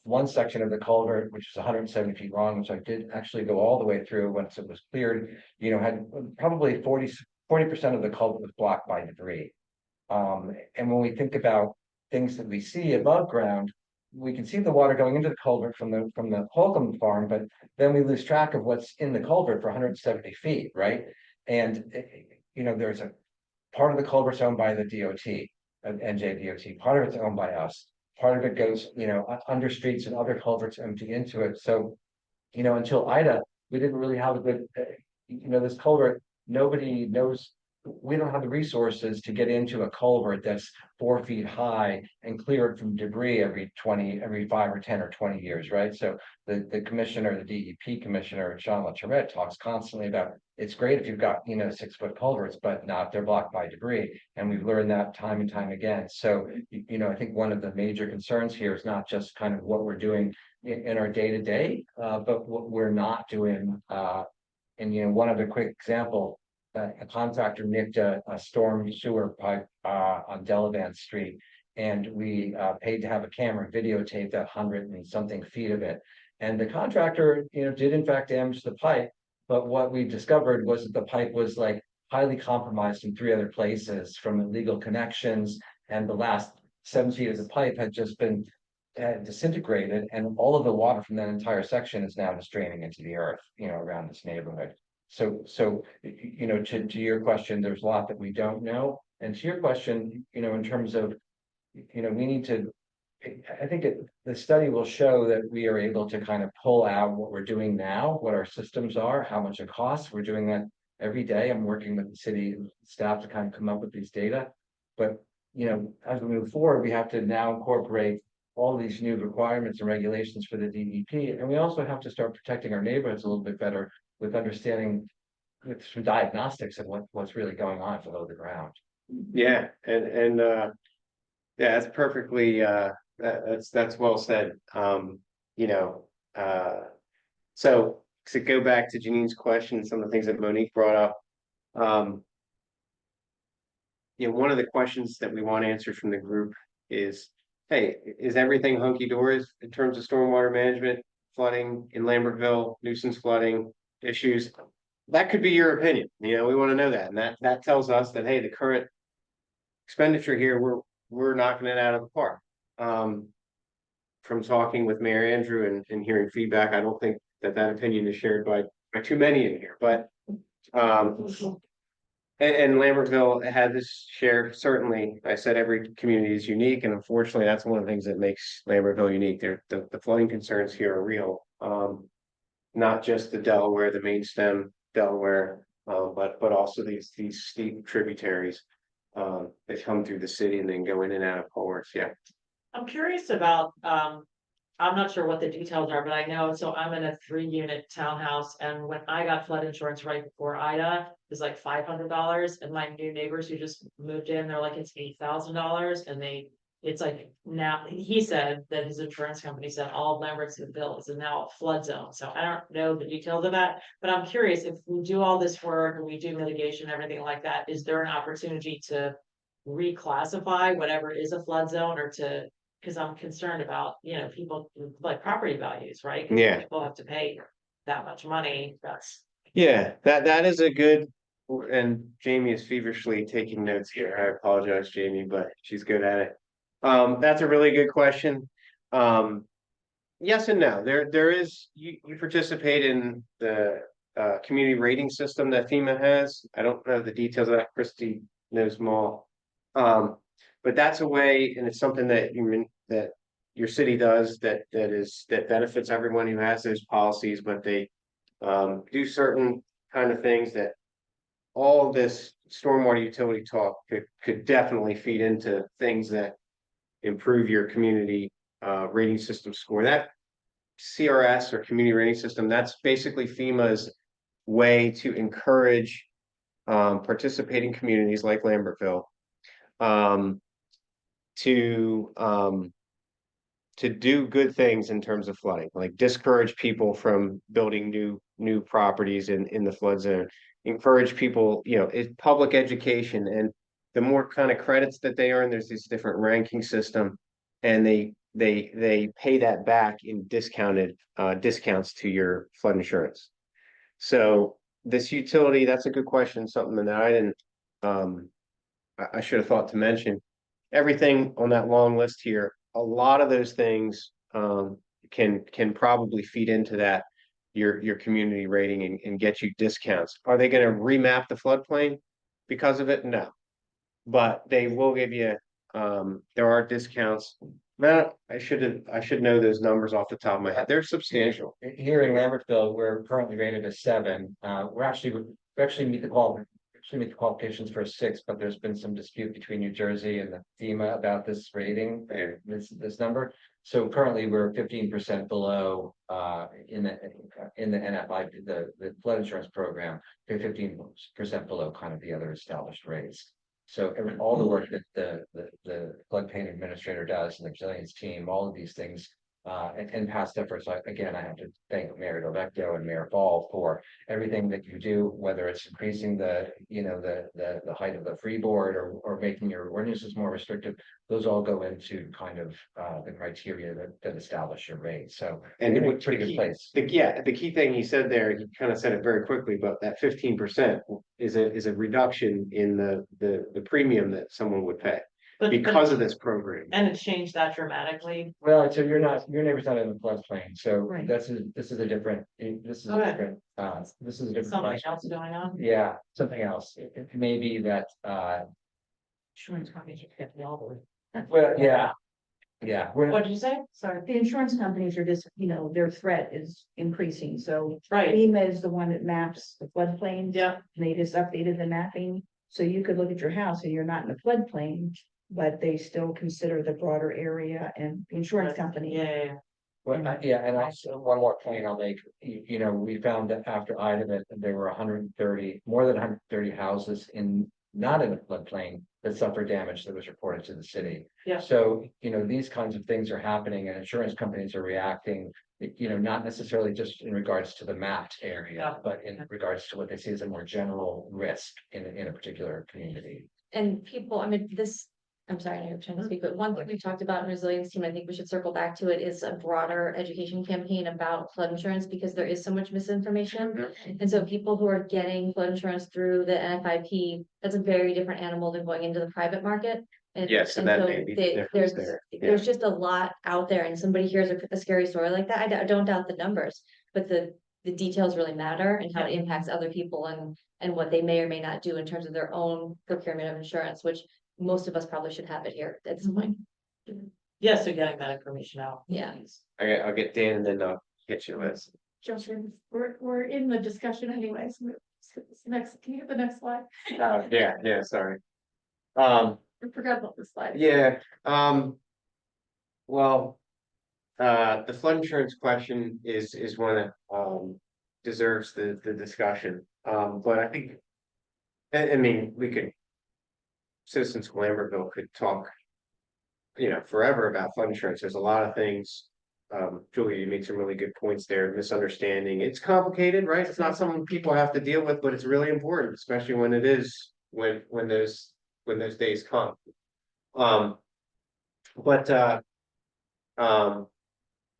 One section of the culvert, which is 170 feet long, which I did actually go all the way through once it was cleared, had probably 40% of the culvert was blocked by debris. And when we think about things that we see above ground, we can see the water going into the culvert from the Holcomb farm, but then we lose track of what's in the culvert for 170 feet, right? And there's a part of the culvert's owned by the DOT, NJDOT, part of it's owned by us. Part of it goes, under streets and other culverts empty into it. So, until Ida, we didn't really have a good, this culvert, nobody knows, we don't have the resources to get into a culvert that's 4 feet high and clear it from debris every 5 or 10 or 20 years, right? So the commissioner, the DEP commissioner, Sean LaTourette, talks constantly about it's great if you've got 6-foot culverts, but not if they're blocked by debris. And we've learned that time and time again. So I think one of the major concerns here is not just kind of what we're doing in our day-to-day, but what we're not doing. And one other quick example. A contractor nicked a storm sewer pipe on Delavan Street, and we paid to have a camera videotape that 100 and something feet of it. And the contractor, did in fact damage the pipe, but what we discovered was that the pipe was like highly compromised in 3 other places from illegal connections, and the last 7 feet of the pipe had just been disintegrated, and all of the water from that entire section is now just draining into the earth, around this neighborhood. So, to your question, there's a lot that we don't know. And to your question, in terms of, we need to, I think the study will show that we are able to kind of pull out what we're doing now, what our systems are, how much it costs. We're doing that every day. I'm working with the city staff to kind of come up with these data. But, as we move forward, we have to now incorporate all these new requirements and regulations for the DEP. And we also have to start protecting our neighborhoods a little bit better with understanding with some diagnostics of what's really going on below the ground. Yeah, and yeah, that's perfectly that's well said. So to go back to Janine's question, some of the things that Monique brought up. One of the questions that we want answered from the group is, hey, is everything hunky-dory in terms of stormwater management, flooding in Lambertville, nuisance flooding issues? That could be your opinion. We want to know that. And that tells us that, hey, the current expenditure here, we're knocking it out of the park. From talking with Mayor Andrew and hearing feedback, I don't think that opinion is shared by too many in here, but and Lambertville had this shared. Certainly, I said every community is unique, and unfortunately, that's one of the things that makes Lambertville unique. The flooding concerns here are real. Not just the Delaware, the main stem Delaware, but also these steep tributaries that come through the city and then go in and out of culverts. Yeah. I'm curious about, I'm not sure what the details are, but I know, so I'm in a 3-unit townhouse, and when I got flood insurance right before Ida, it was like $500, and my new neighbors who just moved in, they're like, it's $8,000, and it's like, now, he said that his insurance company said all of Lambertville is now a flood zone, so I don't know the details of that, but I'm curious, if we do all this work, and we do mitigation, everything like that, is there an opportunity to reclassify whatever is a flood zone, or because I'm concerned about, people like property values, right? 'Cause Yeah. people have to pay that much money. Yeah, that is a good, and Jamie is feverishly taking notes here. I apologize, Jamie, but she's good at it. That's a really good question. Yes and no. There is, you participate in the community rating system that FEMA has. I don't know the details of that. Christy knows more. but that's a way, and it's something that that your city does that benefits everyone who has those policies, but they do certain kind of things that all this stormwater utility talk could definitely feed into things that improve your community rating system score. That CRS or community rating system, that's basically FEMA's way to encourage participating communities like Lambertville um, to do good things in terms of flooding, like discourage people from building new properties in the flood zone, encourage people, it's public education, and the more kind of credits that they earn, there's this different ranking system, and they pay that back in discounts to your flood insurance. So this utility, that's a good question, something that I didn't I should have thought to mention. Everything on that long list here, a lot of those things can probably feed into that your community rating and get you discounts. Are they going to remap the floodplain because of it? No, but they will give you there are discounts. Matt, I should know those numbers off the top of my head. They're substantial. Here in Lambertville, we're currently rated a 7. We actually meet the qualifications for a 6, but there's been some dispute between New Jersey and the FEMA about this rating, this number. So currently we're 15% below in the NFI, the flood insurance program, we're 15% below kind of the other established rates. So all the work that the floodplain administrator does and the resilience team, all of these things and past efforts. Again, I have to thank Mayor Delvecchio and Mayor Ball for everything that you do, whether it's increasing the height of the freeboard or making your ordinances more restrictive. Those all go into kind of the criteria that establish your rate. So And in a pretty good place. The key thing he said there, he kind of said it very quickly, but that 15% is a reduction in the premium that someone would pay because of this program. And it's changed that dramatically. Well, so your neighbor's not in the floodplain, so Right. this is a different, this is a Okay. different, this is a different. Something question. else going on. Yeah, something else. It may be that, Insurance companies should get the all well, yeah. Yeah, we're What not, did you say? Sorry, the insurance companies are just, their threat is increasing, so Right, FEMA is the one that maps the floodplains. yeah, And they just updated the mapping, so you could look at your house and you're not in a floodplain, but they still consider the broader area and the insurance company. yeah. well, yeah, and also one more point I'll make, we found that after Ida that there were more than 130 houses not in a floodplain that suffered damage that was reported to the city. Yeah. So, these kinds of things are happening and insurance companies are reacting, not necessarily just in regards to the mapped area, Yeah. but in regards to what they see as a more general risk in a particular community. And people, I mean, I'm sorry, I'm trying to speak, but one thing we talked about in resilience team, I think we should circle back to it, is a broader education campaign about flood insurance, because there is so much misinformation. And so people who are getting flood insurance through the NFIP, that's a very different animal than going into the private market. Yes, and that may be the difference there. There's just a lot out there, and somebody hears a scary story like that, I don't doubt the numbers, but the details really matter and how it impacts other people and what they may or may not do in terms of their own procurement of insurance, which most of us probably should have it here at this point. Yeah, so getting that information out. Yeah. I'll get Dan and then I'll get you this. Justin, we're in the discussion anyways. Next, can you get the next slide? Yeah, sorry. I forgot about this slide. Yeah, well, the flood insurance question is one that deserves the discussion. But I think, I mean, citizens of Lambertville could talk, forever about flood insurance. There's a lot of things. Julia, you make some really good points there. Misunderstanding. It's complicated, right? It's not something people have to deal with, but it's really important, especially when those days come.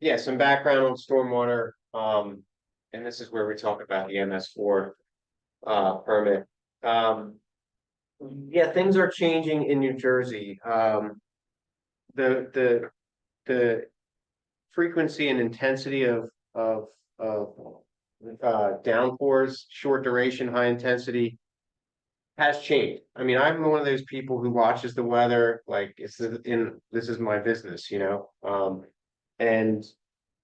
Yeah, some background on stormwater. And this is where we talk about the MS4 permit. Yeah, things are changing in New Jersey. The frequency and intensity of downpours, short duration, high intensity, has changed. I mean, I'm one of those people who watches the weather, like this is my business, you know? And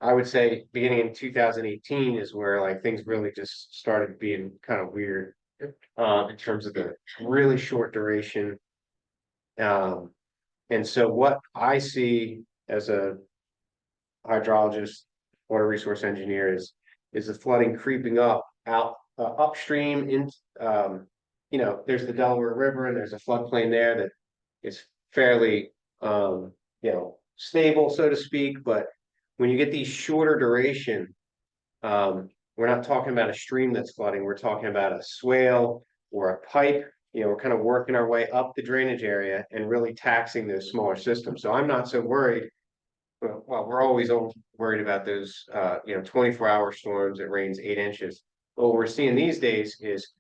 I would say beginning in 2018 is where like things really just started being kind of weird. In terms of the really short duration. Um, and so what I see as a hydrologist, water resource engineer is the flooding creeping up out upstream in you know, there's the Delaware River and there's a floodplain there that is fairly you know, stable, so to speak, but when you get these shorter duration, we're not talking about a stream that's flooding, we're talking about a swale or a pipe. You know, we're kind of working our way up the drainage area and really taxing those smaller systems. So I'm not so worried. Well, we're always worried about those, you know, 24-hour storms. It rains 8 inches. But what we're seeing these days is,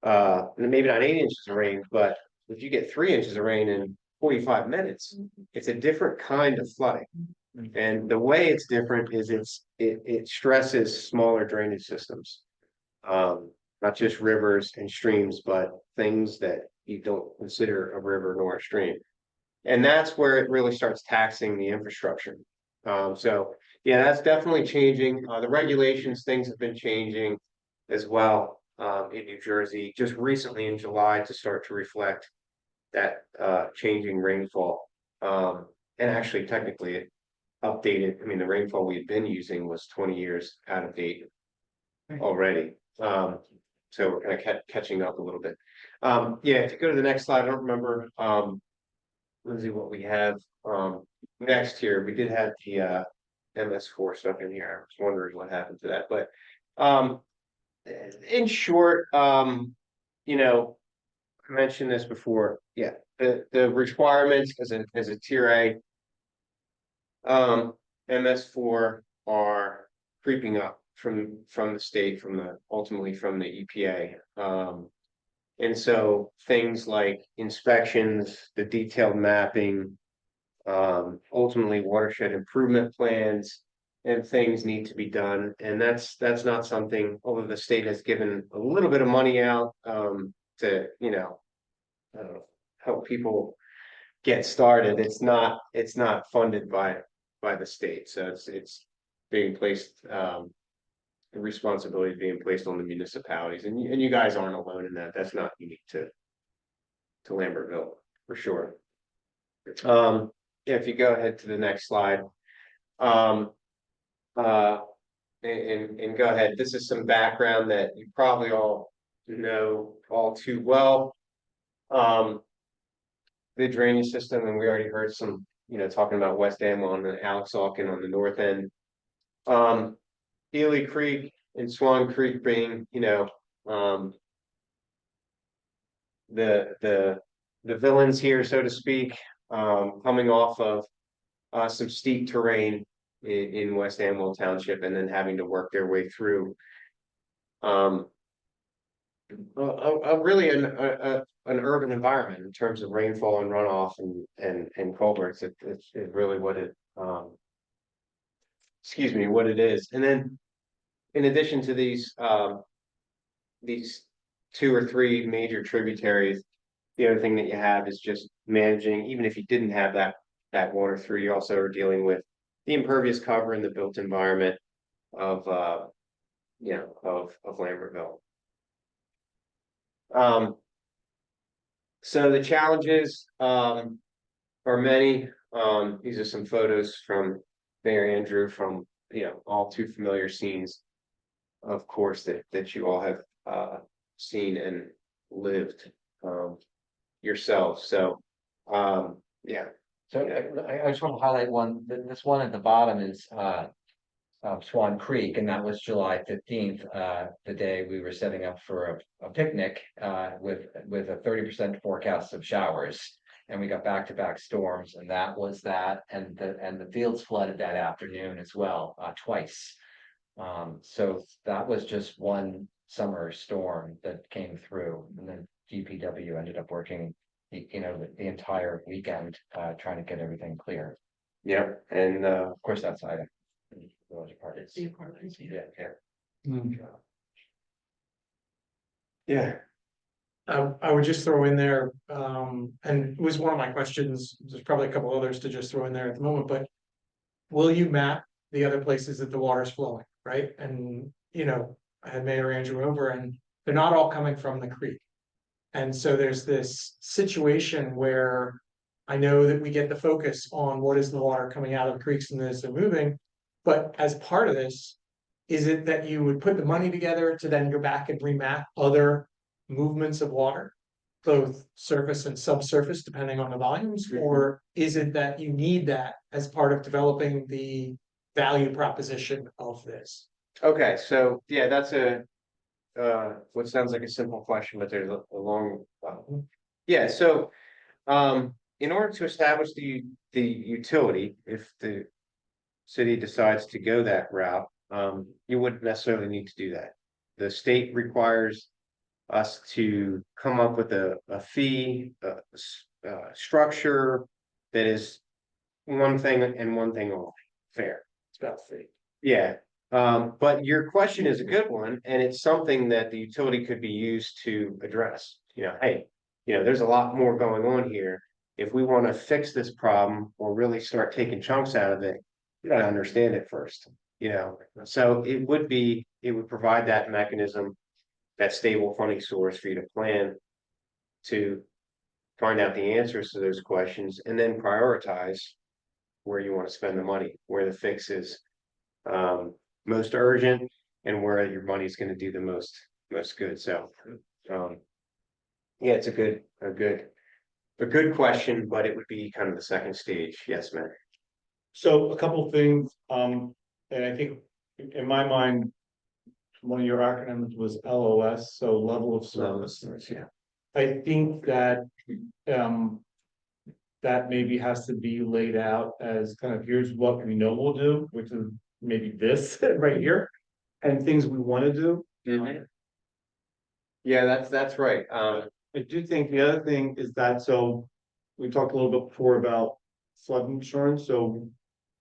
maybe not 8 inches of rain, but if you get 3 inches of rain in 45 minutes, it's a different kind of flooding. And the way it's different is it stresses smaller drainage systems. Not just rivers and streams, but things that you don't consider a river nor a stream. And that's where it really starts taxing the infrastructure. So yeah, that's definitely changing. The regulations, things have been changing as well in New Jersey just recently in July to start to reflect that changing rainfall. And actually technically it updated. I mean, the rainfall we had been using was 20 years out of date already. So we're kind of catching up a little bit. Yeah, if you go to the next slide, I don't remember Lindsay what we have next here. We did have the MS4 stuff in here. I was wondering what happened to that. But in short, you know, I mentioned this before. Yeah, the requirements as a tier A MS4 are creeping up from the state, ultimately from the EPA. And so things like inspections, the detailed mapping, ultimately watershed improvement plans and things need to be done. And that's not something, although the state has given a little bit of money out to, you know, help people get started. It's not funded by the state. So it's being placed, the responsibility being placed on the municipalities. And you guys aren't alone in that. That's not unique to Lambertville for sure. Yeah, if you go ahead to the next slide. And go ahead. This is some background that you probably all know all too well. The drainage system, and we already heard some, you know, talking about West Amwell and Alex Alkin on the north end. Ely Creek and Swan Creek being, you know, the villains here, so to speak, coming off of some steep terrain in West Amwell Township and then having to work their way through really an urban environment in terms of rainfall and runoff and culverts. It's really what it excuse me, what it is. And then in addition to these 2 or 3 major tributaries, the other thing that you have is just managing, even if you didn't have that water through, you also are dealing with the impervious cover and the built environment of you know, of Lambertville. So the challenges are many. These are some photos from Mayor Andrew from, you know, all too familiar scenes, of course, that you all have seen and lived yourselves. So yeah. So I just want to highlight one, this one at the bottom is Swan Creek, and that was July 15th, the day we were setting up for a picnic with a 30% forecast of showers. And we got back-to-back storms, and that was that, and the fields flooded that afternoon as well, twice. So that was just one summer storm that came through, and then DPW ended up working, you know, the entire weekend trying to get everything clear. Yeah, and Of course, that's item. Those parties. Yeah, yeah. yeah. I would just throw in there, and it was one of my questions, there's probably a couple others to just throw in there at the moment, but. Will you map the other places that the water's flowing, right? And, I had Mayor Andrew over and they're not all coming from the creek. And so there's this situation where I know that we get the focus on what is the water coming out of the creeks and as they're moving. But as part of this, is it that you would put the money together to then go back and remap other movements of water? Both surface and subsurface, depending on the volumes, or is it that you need that as part of developing the value proposition of this? Okay, so, yeah, that's what sounds like a simple question, but there's a long. Yeah, so, in order to establish the utility, if the city decides to go that route, you wouldn't necessarily need to do that. The state requires us to come up with a fee, structure that is one thing and one thing only, fair. It's about fee. Yeah, but your question is a good one, and it's something that the utility could be used to address. Hey, there's a lot more going on here. If we want to fix this problem or really start taking chunks out of it, you gotta understand it first. So it would provide that mechanism, that stable funding source for you to plan to find out the answers to those questions and then prioritize where you want to spend the money, where the fix is most urgent and where your money is going to do the most good. So yeah, it's a good question, but it would be kind of the second stage. Yes, man. So a couple of things, and I think in my mind, one of your acronyms was LOS, so level of service. Yeah. I think that that maybe has to be laid out as kind of, here's what we know we'll do, which is maybe this right here, and things we want to do. Yeah, that's right. I do think the other thing is that, so we talked a little bit before about flood insurance, so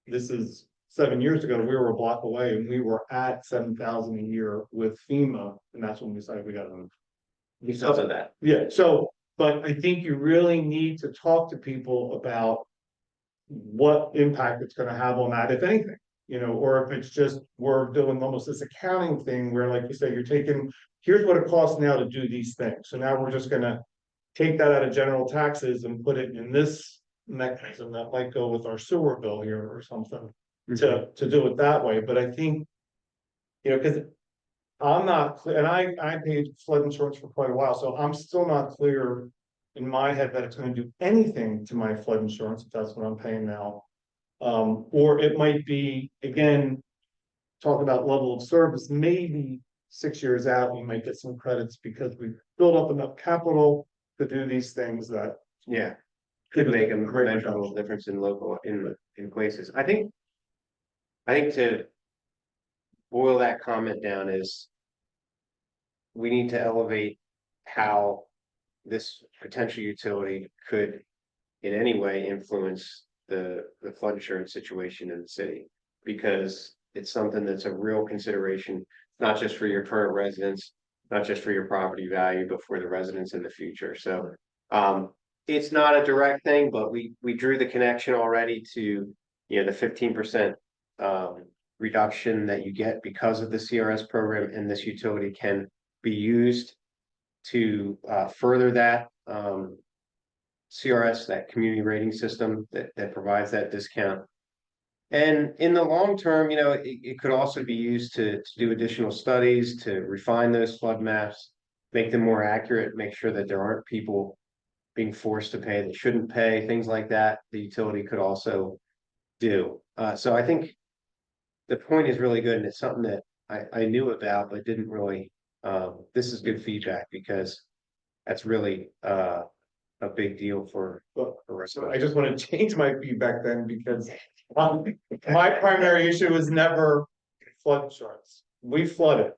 this is 7 years ago, we were a block away and we were at 7,000 a year with FEMA, and that's when we decided we got to move. Because of that. Yeah, so, but I think you really need to talk to people about what impact it's gonna have on that, if anything. Or if it's just, we're doing almost this accounting thing where, like you say, you're taking, here's what it costs now to do these things. So now we're just gonna take that out of general taxes and put it in this mechanism that might go with our sewer bill here or something. To do it that way, but I think, because I'm not clear, and I paid flood insurance for quite a while, so I'm still not clear in my head that it's gonna do anything to my flood insurance, if that's what I'm paying now. Or it might be, again, talk about level of service, maybe 6 years out, we might get some credits because we've built up enough capital to do these things that. Yeah, could make a measurable difference in in places. I think to boil that comment down is we need to elevate how this potential utility could in any way influence the flood insurance situation in the city, because it's something that's a real consideration, not just for your current residents, not just for your property value, but for the residents in the future. So it's not a direct thing, but we drew the connection already to the 15% reduction that you get because of the CRS program, and this utility can be used to further that CRS, that community rating system that provides that discount. And in the long term, it could also be used to do additional studies, to refine those flood maps, make them more accurate, make sure that there aren't people being forced to pay that shouldn't pay, things like that. The utility could also do. So I think the point is really good, and it's something that I knew about, but didn't really, this is good feedback, because that's really a big deal for. So I just want to change my feedback then, because my primary issue was never flood insurance. We flooded.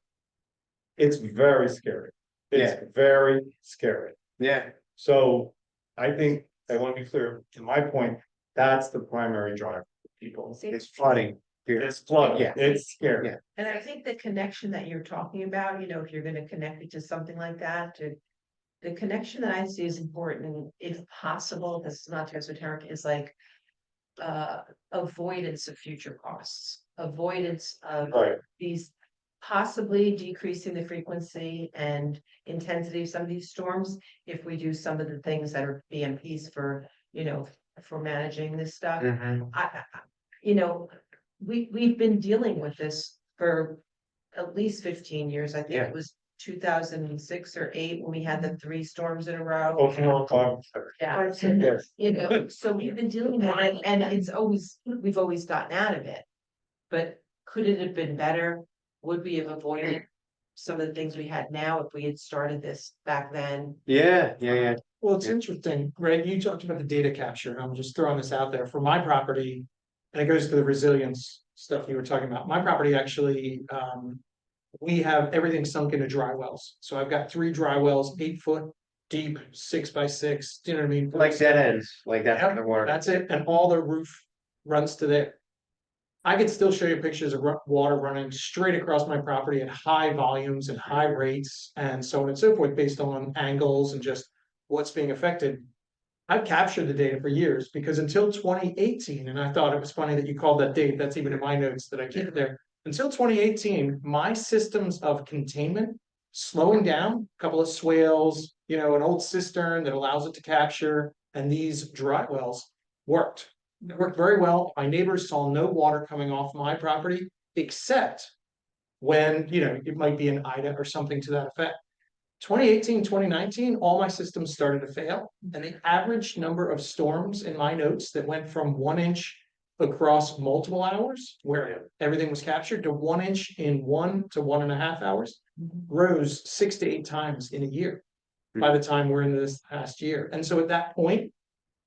It's very scary. It's very scary. Yeah. So I think I want to be clear, to my point, that's the primary driver for people. It's flooding. It's flooding. Yeah. It's scary. Yeah. And I think the connection that you're talking about, if you're gonna connect it to something like that, to the connection that I see is important, if possible, this is not too esoteric, is like. Avoidance of future costs, avoidance of Right. these. Possibly decreasing the frequency and intensity of some of these storms, if we do some of the things that are BMPs for, for managing this stuff. Mhm. You know, we've been dealing with this for at least 15 years. I think Yeah. it was 2006 or 8 when we had the 3 storms in a row. Yeah, so we've been dealing with it, and we've always gotten out of it. But could it have been better? Would we have avoided some of the things we had now if we had started this back then? Yeah. Well, it's interesting, Greg, you talked about the data capture, and I'm just throwing this out there for my property. And it goes to the resilience stuff you were talking about. My property actually, we have everything sunk into dry wells. So I've got 3 dry wells, 8 foot deep, 6 by 6, do you know what I mean? Like dead ends, like that's Yep, the word. that's it, and all the roof runs to there. I could still show you pictures of water running straight across my property at high volumes and high rates and so on and so forth, based on angles and just what's being affected. I've captured the data for years, because until 2018, and I thought it was funny that you called that date, that's even in my notes that I keep there. Until 2018, my systems of containment, slowing down, a couple of swales, an old cistern that allows it to capture, and these dry wells worked. It worked very well. My neighbors saw no water coming off my property, except when, it might be an Ida or something to that effect. 2018, 2019, all my systems started to fail. And the average number of storms in my notes that went from 1 inch across multiple hours, where everything was captured, to 1 inch in 1 to 1.5 hours, rose 6 to 8 times in a year by the time we're in this past year. And so at that point,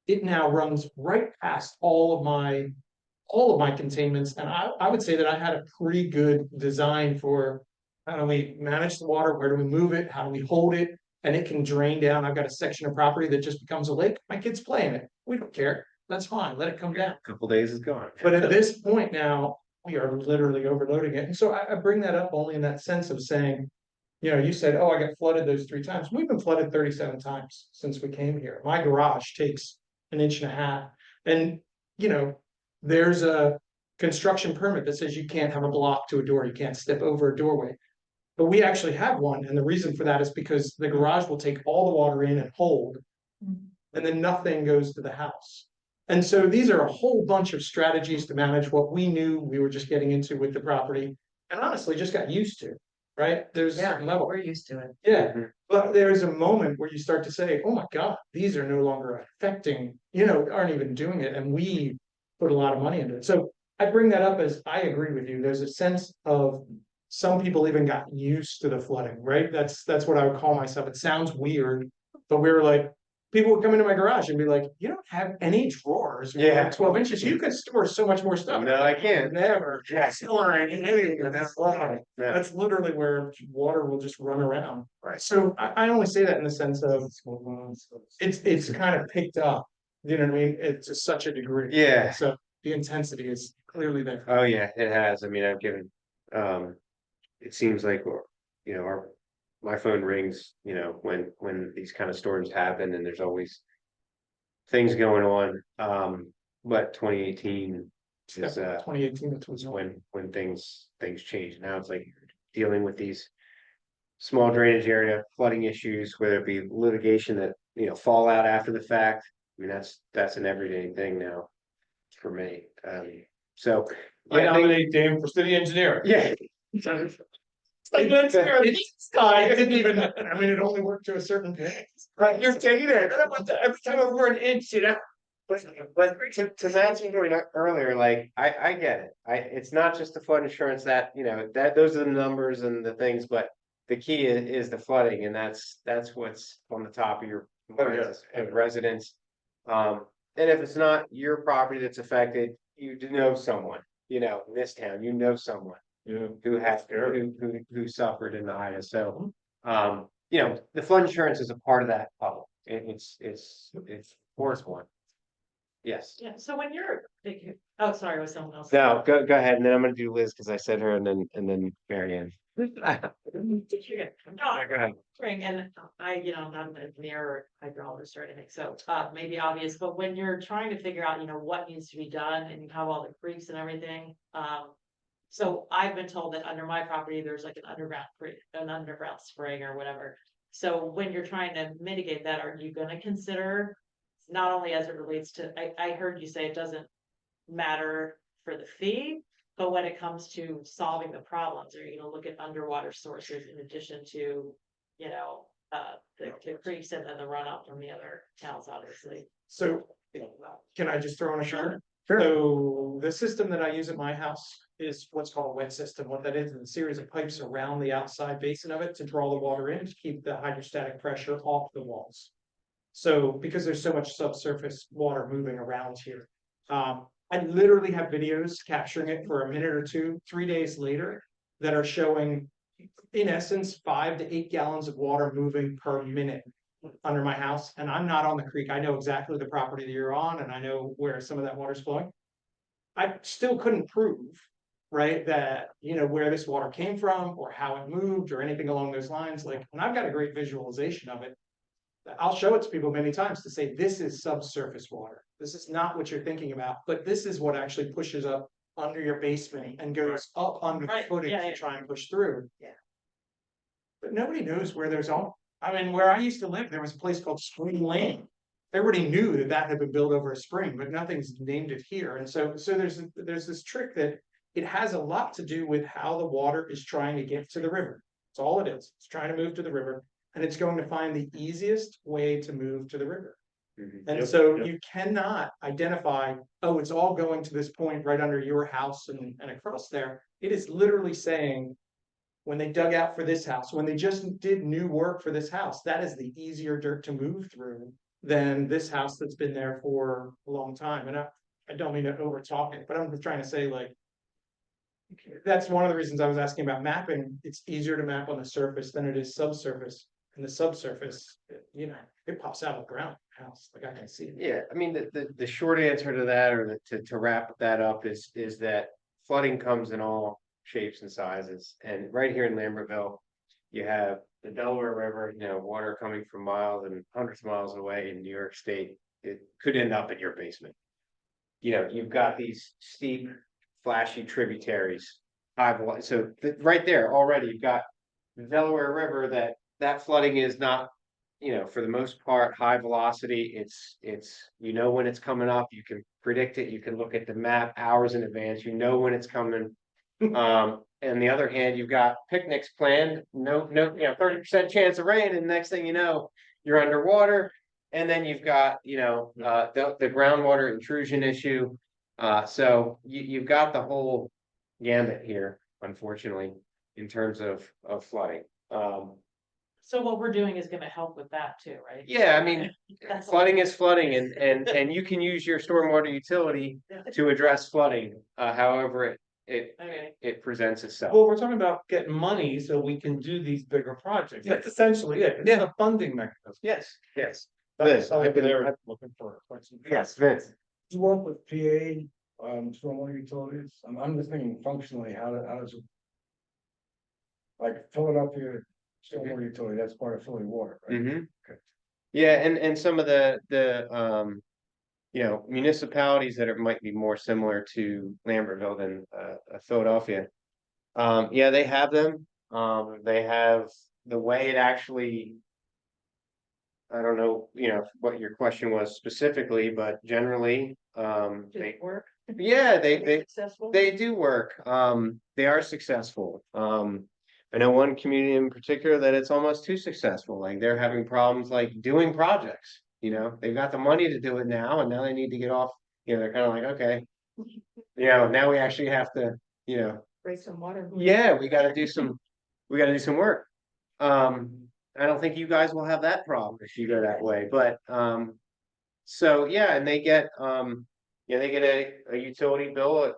it now runs right past all of my containments. And I would say that I had a pretty good design for how do we manage the water, where do we move it, how do we hold it, and it can drain down. I've got a section of property that just becomes a lake. My kids play in it. We don't care. That's fine. Let it come down. Couple days is gone. But at this point now, we are literally overloading it. And so I bring that up only in that sense of saying, you said, oh, I got flooded those 3 times. We've been flooded 37 times since we came here. My garage takes 1.5 inches. And, there's a construction permit that says you can't have a block to a door. You can't step over a doorway. But we actually have one. And the reason for that is because the garage will take all the water in and hold, and then nothing goes to the house. And so these are a whole bunch of strategies to manage what we knew we were just getting into with the property, and honestly just got used to, right? There's a certain level. We're used to it. Yeah, but there's a moment where you start to say, oh my God, these are no longer affecting, aren't even doing it. And we put a lot of money into it. So I bring that up as I agree with you. There's a sense of some people even got used to the flooding, right? That's what I would call myself. It sounds weird, but we were like, people would come into my garage and be like, you don't have any drawers. More than 12 inches. You could store so much more stuff. No, I can't. Never. Store anything in that line. Yeah. That's literally where water will just run around. Right. So I only say that in the sense of it's kind of picked up. You know what I mean? It's to such a degree. Yeah. So the intensity is clearly there. Oh, yeah, it has. I mean, I've given, it seems like, my phone rings, when these kind of storms happen, and there's always things going on. But 2018 is, 2018, it was when things change. Now it's like dealing with these small drainage area flooding issues, whether it be litigation that, fallout after the fact. I mean, that's an everyday thing now for me. So. I yeah, nominate Dave for city engineer. Yeah. Like, let's hear this guy didn't even, I mean, it only worked to a certain point. Right, you're taking it. Every time over an inch, But to Matt's point earlier, like, I get it. It's not just the flood insurance that, those are the numbers and the things, but the key is the flooding, and that's what's on the top of your minds as residents. And if it's not your property that's affected, you know someone, in this town, someone. Who has who suffered in the Ida. So the flood insurance is a part of that puzzle. It's of course one. Yes. Yeah, so when you're Thank you. Oh, sorry, it was someone else. No, go ahead, and then I'm gonna do Liz, because I said her, and then Mary Ann. Did you get? No, Go ahead. spring, and I'm not an engineer or hydrologist or anything, so, maybe obvious, but when you're trying to figure out, what needs to be done and you have all the creeks and everything, so I've been told that under my property, there's like an underground creek, an underground spring or whatever. So when you're trying to mitigate that, are you gonna consider, not only as it relates to, I heard you say it doesn't matter for the fee, but when it comes to solving the problems, are you gonna look at underwater sources in addition to, the creeks and then the runoff from the other towns, obviously? So can I just throw in a shot? Sure. So the system that I use at my house is what's called a wet system. What that is a series of pipes around the outside basin of it to draw the water in to keep the hydrostatic pressure off the walls. So because there's so much subsurface water moving around here, I literally have videos capturing it for a minute or two, 3 days later, that are showing, in essence, 5 to 8 gallons of water moving per minute under my house. And I'm not on the creek. I know exactly the property that you're on, and I know where some of that water's flowing. I still couldn't prove, right, that, where this water came from or how it moved or anything along those lines. Like, and I've got a great visualization of it. I'll show it to people many times to say, this is subsurface water. This is not what you're thinking about, but this is what actually pushes up under your basement and goes up under the Right, footing yeah, to yeah. try and push through. Yeah. But nobody knows where there's all, I mean, where I used to live, there was a place called Spring Lane. Everybody knew that that had been built over a spring, but nothing's named it here. And so there's this trick that it has a lot to do with how the water is trying to get to the river. That's all it is. It's trying to move to the river, and it's going to find the easiest way to move to the river. And so you cannot identify, oh, it's all going to this point right under your house and across there. It is literally saying, when they dug out for this house, when they just did new work for this house, that is the easier dirt to move through than this house that's been there for a long time. And I don't mean to over talk it, but I'm just trying to say, like, that's one of the reasons I was asking about mapping. It's easier to map on the surface than it is subsurface. And the subsurface, it pops out of the ground house, like I can see it. Yeah, I mean, the short answer to that, or to wrap that up, is that flooding comes in all shapes and sizes. And right here in Lambertville, you have the Delaware River, water coming from miles and hundreds of miles away in New York State. It could end up in your basement. You've got these steep, flashy tributaries. So right there already, you've got the Delaware River that flooding is not, for the most part, high velocity. It's when it's coming up, you can predict it, you can look at the map hours in advance, when it's coming. And the other hand, you've got picnics planned, 30% chance of rain, and next thing you know, you're underwater. And then you've got, the groundwater intrusion issue. So you've got the whole gambit here, unfortunately, in terms of flooding. So what we're doing is gonna help with that too, right? Yeah, I mean, That's flooding is flooding, and you can use your stormwater utility to address flooding, however Okay. it presents itself. Well, we're talking about getting money so we can do these bigger projects. That's essentially it. It's Yeah. a funding mechanism. Yes. That's Liz, all I've been they're looking for. Yes, Vince. You work with PA, stormwater utilities, I'm just thinking functionally, how does it? Like Philadelphia stormwater utility, that's part of Philly Water, right? Mm-hmm. Okay. Yeah, and some of the municipalities that might be more similar to Lambertville than Philadelphia. Yeah, they have them. They have the way it actually. I don't know, what your question was specifically, but generally, they Work. yeah, they Successful? they do work. They are successful. I know one community in particular that it's almost too successful. Like they're having problems like doing projects. They've got the money to do it now, and now they need to get off. They're kind of like, okay, now we actually have to, Break some water. yeah, we got to do some work. I don't think you guys will have that problem if you go that way, but so yeah, and they get a utility bill,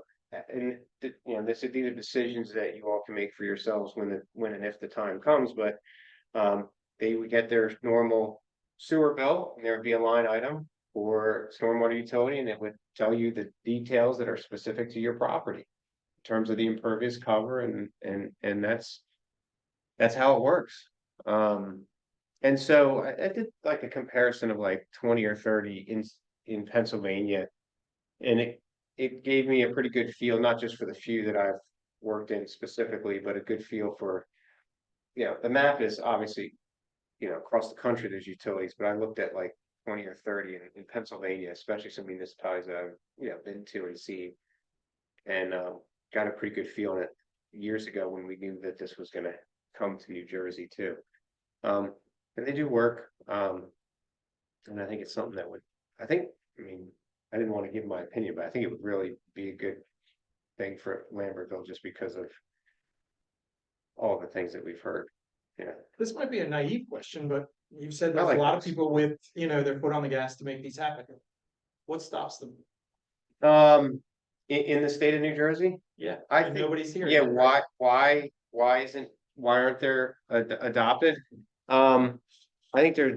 and these are decisions that you all can make for yourselves when and if the time comes, but they would get their normal sewer bill, and there would be a line item, for stormwater utility, and it would tell you the details that are specific to your property. In terms of the impervious cover and that's how it works. And so I did like a comparison of like 20 or 30 in Pennsylvania. And it gave me a pretty good feel, not just for the few that I've worked in specifically, but a good feel for, the map is obviously, across the country, there's utilities, but I looked at like 20 or 30 in Pennsylvania, especially some municipalities that I've, been to and seen. And got a pretty good feel on it years ago when we knew that this was gonna come to New Jersey too. And they do work, and I think it's something that I mean, I didn't want to give my opinion, but I think it would really be a good thing for Lambertville just because of all the things that we've heard. Yeah. This might be a naive question, but you've said I there's like a lot of this. people with, their foot on the gas to make these happen. What stops them? In the state of New Jersey, Yeah, I and think, nobody's here. yeah, why aren't there adopted? I think there are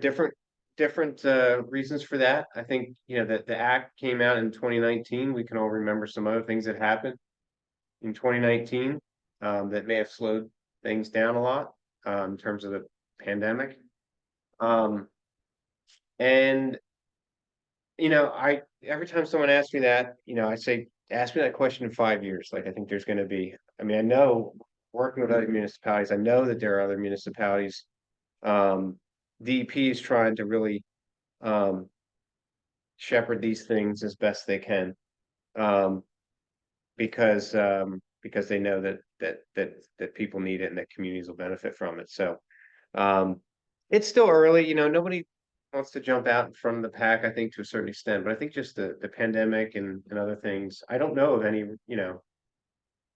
different reasons for that. I think, that the act came out in 2019. We can all remember some other things that happened in 2019 that may have slowed things down a lot in terms of the pandemic. And every time someone asks me that, I say, ask me that question in 5 years. Like, I think there's going to be, I know working with other municipalities, I know that there are other municipalities. DEP is trying to really shepherd these things as best they can. Because they know that people need it and that communities will benefit from it. So it's still early, nobody wants to jump out in front of the pack, I think, to a certain extent, but I think just the pandemic and other things, I don't know of any,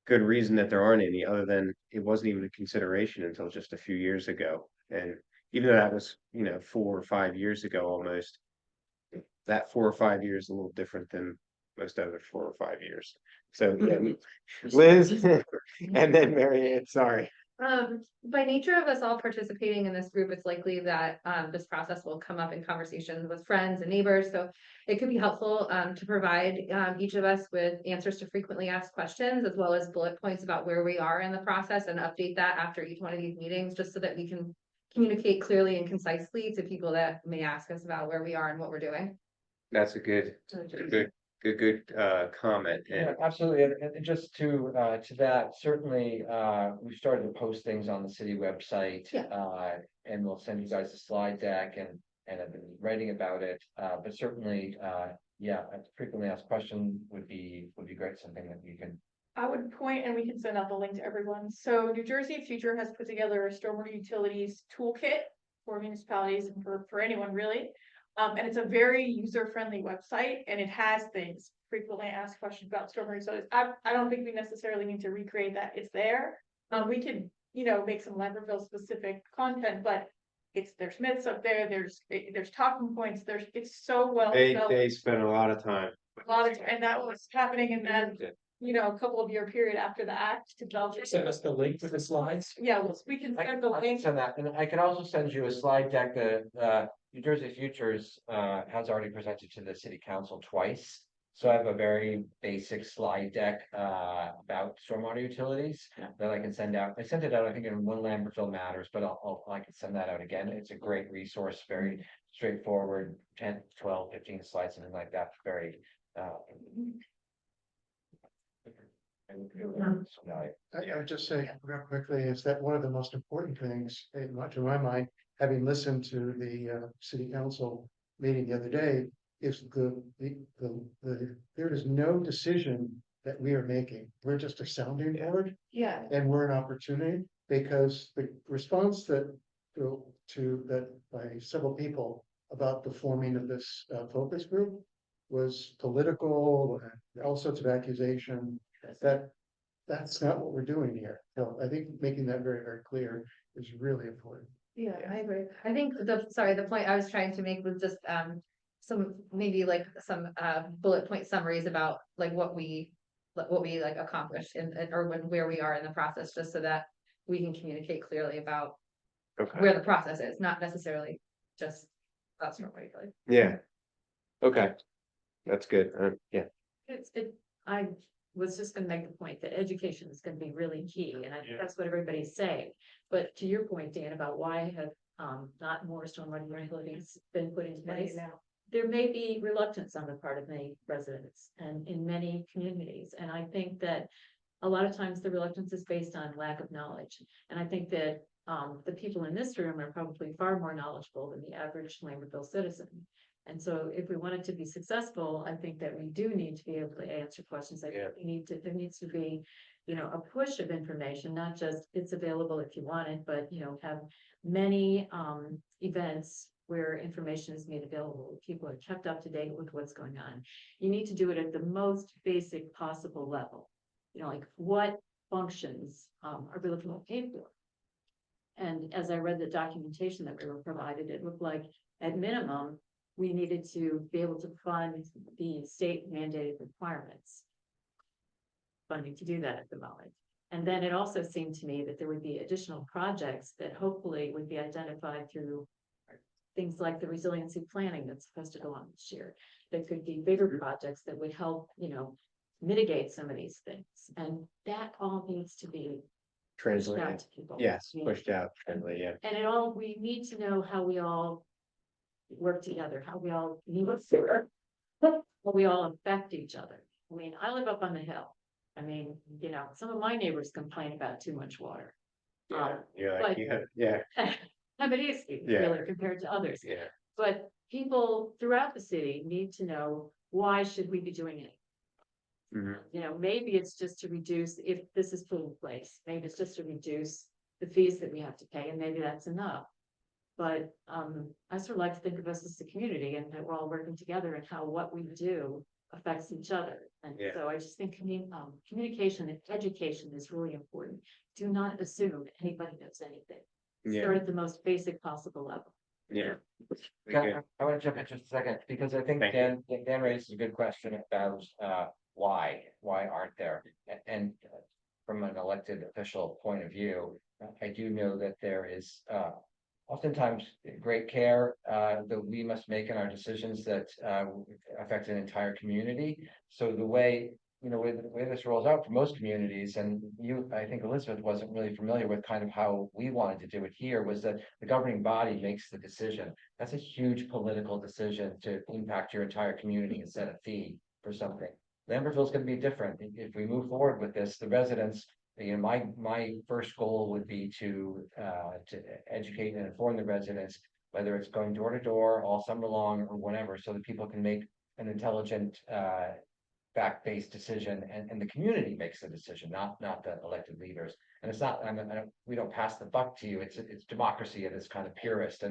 good reason that there aren't any, other than it wasn't even a consideration until just a few years ago. And even though that was, 4 or 5 years ago almost, that 4 or 5 years is a little different than most other 4 or 5 years. So yeah, Liz, and then Mary Ann, sorry. By nature of us all participating in this group, it's likely that this process will come up in conversations with friends and neighbors. So it could be helpful to provide each of us with answers to frequently asked questions, as well as bullet points about where we are in the process, and update that after each one of these meetings, just so that we can communicate clearly and concisely to people that may ask us about where we are and what we're doing. That's a good comment. Yeah, absolutely. And just to that, certainly, we started to post things on the city website. And we'll send you guys a slide deck and I've been writing about it. But certainly, a frequently asked question would be great, something that you can. I would point, and we can send out the link to everyone. So New Jersey Future has put together a stormwater utilities toolkit for municipalities and for anyone really. And it's a very user-friendly website, and it has things frequently asked questions about stormwater utilities. I don't think we necessarily need to recreate that. It's there. We could, make some Lambertville specific content, but there's myths up there. There's talking points. It's so well developed. They spent a lot of time. And that was happening in that, a couple of year period after the act to develop. Send us the link with the slides. Yeah, we can send the link. Send that, and I can also send you a slide deck that New Jersey Futures has already presented to the city council twice. So I have a very basic slide deck about stormwater utilities that I can send out. I sent it out, I think, in one Lambertville Matters, but I can send that out again. It's a great resource, very straightforward, 10, 12, 15 slides, something like that. Very I would just say real quickly is that one of the most important things, to my mind, having listened to the city council meeting the other day, is there is no decision that we are making. We're just a sounding board. Yeah. And we're an opportunity, because the response that by several people about the forming of this focus group was political and all sorts of accusation. That's not what we're doing here. So I think making that very, very clear is really important. Yeah, I agree. I think the point I was trying to make was just some bullet point summaries about like what we like accomplished where we are in the process, just so that we can communicate clearly about where the process is, not necessarily just that's not right. Yeah. Okay. That's good. Yeah. I was just gonna make the point that education is gonna be really key, and I think that's what everybody's saying. But to your point, Dan, about why have, not more stormwater regulations been put in place? There may be reluctance on the part of many residents and in many communities, and I think that a lot of times the reluctance is based on lack of knowledge. And I think that, the people in this room are probably far more knowledgeable than the average Lambertville citizen. And so if we want it to be successful, I think that we do need to be able to answer questions. I think there needs to be, a push of information, not just it's available if you want it, but, have many, events where information is made available. People are kept up to date with what's going on. You need to do it at the most basic possible level. Like what functions, are we looking at paid for? And as I read the documentation that we were provided, it looked like at minimum, we needed to be able to fund the state mandated requirements. Funding to do that at the moment. And then it also seemed to me that there would be additional projects that hopefully would be identified through things like the resiliency planning that's supposed to go on this year. There could be bigger projects that would help, mitigate some of these things. And that all needs to be pushed Translate. out to people. Yes, Yeah. pushed out, translate, yeah. And we need to know how we all work together, how we all how we all affect each other. I mean, I live up on the hill. I mean, some of my neighbors complain about too much water. Yeah, yeah, But it's Yeah. really compared to others. yeah. But people throughout the city need to know, why should we be doing it? Maybe it's just to reduce, if this is put in place, maybe it's just to reduce the fees that we have to pay, and maybe that's enough. But I sort of like to think of us as a community and that we're all working together and how what we do affects each other. And Yeah. so I just think communication and education is really important. Do not assume anybody knows anything. Start at the most basic possible level. Yeah. I want to jump in just a second, because I think Thank Dan raises a good question about why aren't there? And from an elected official point of view, I do know that there is oftentimes great care that we must make in our decisions that affect an entire community. So the way the way this rolls out for most communities, and I think Elizabeth wasn't really familiar with kind of how we wanted to do it here, was that the governing body makes the decision. That's a huge political decision to impact your entire community and set a fee for something. Lambertville's going to be different. If we move forward with this, the residents, my first goal would be to educate and inform the residents, whether it's going door to door all summer long or whatever, so that people can make an intelligent fact-based decision, and the community makes the decision, not the elected leaders. And it's not, we don't pass the buck to you. It's democracy at its kind of purest,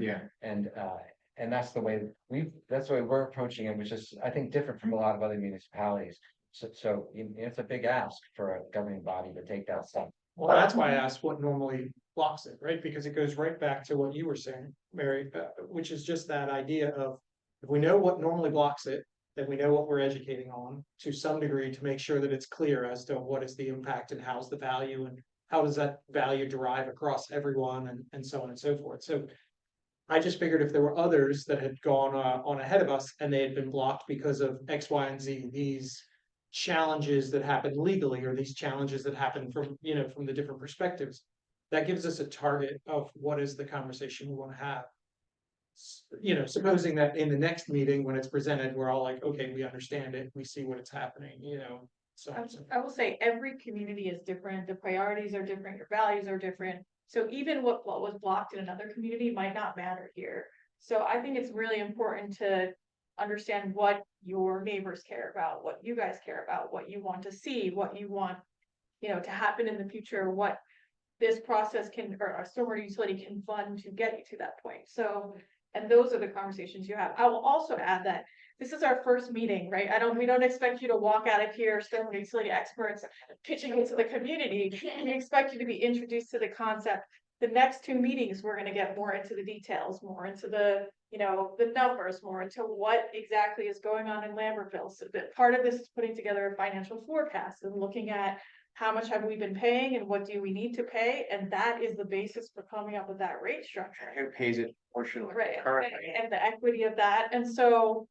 and that's the way we're approaching it, which is, I think, different from a lot of other municipalities. So it's a big ask for a governing body to take that step. Well, that's why I asked what normally blocks it, right? Because it goes right back to what you were saying, Mary, which is just that idea of, if we know what normally blocks it, then we know what we're educating on to some degree to make sure that it's clear as to what is the impact and how's the value and how does that value derive across everyone and so on and so forth. So I just figured if there were others that had gone on ahead of us and they had been blocked because of X, Y, and Z, these challenges that happen legally, or these challenges that happen from the different perspectives, that gives us a target of what is the conversation we want to have. Supposing that in the next meeting, when it's presented, we're all like, okay, we understand it, we see what it's happening, so. I will say every community is different, the priorities are different, your values are different. So even what was blocked in another community might not matter here. So I think it's really important to understand what your neighbors care about, what you guys care about, what you want to see, what you want, to happen in the future, what this process or a stormwater utility can fund to get you to that point. So, and those are the conversations you have. I will also add that this is our first meeting, right? We don't expect you to walk out of here, stormwater utility experts, pitching it to the community. We expect you to be introduced to the concept. The next two meetings, we're going to get more into the details, more into the numbers, more into what exactly is going on in Lambertville. So that part of this is putting together a financial forecast and looking at how much have we been paying and what do we need to pay? And that is the basis for coming up with that rate structure. Who pays it proportionally? Right. Currently. And the equity of that. And so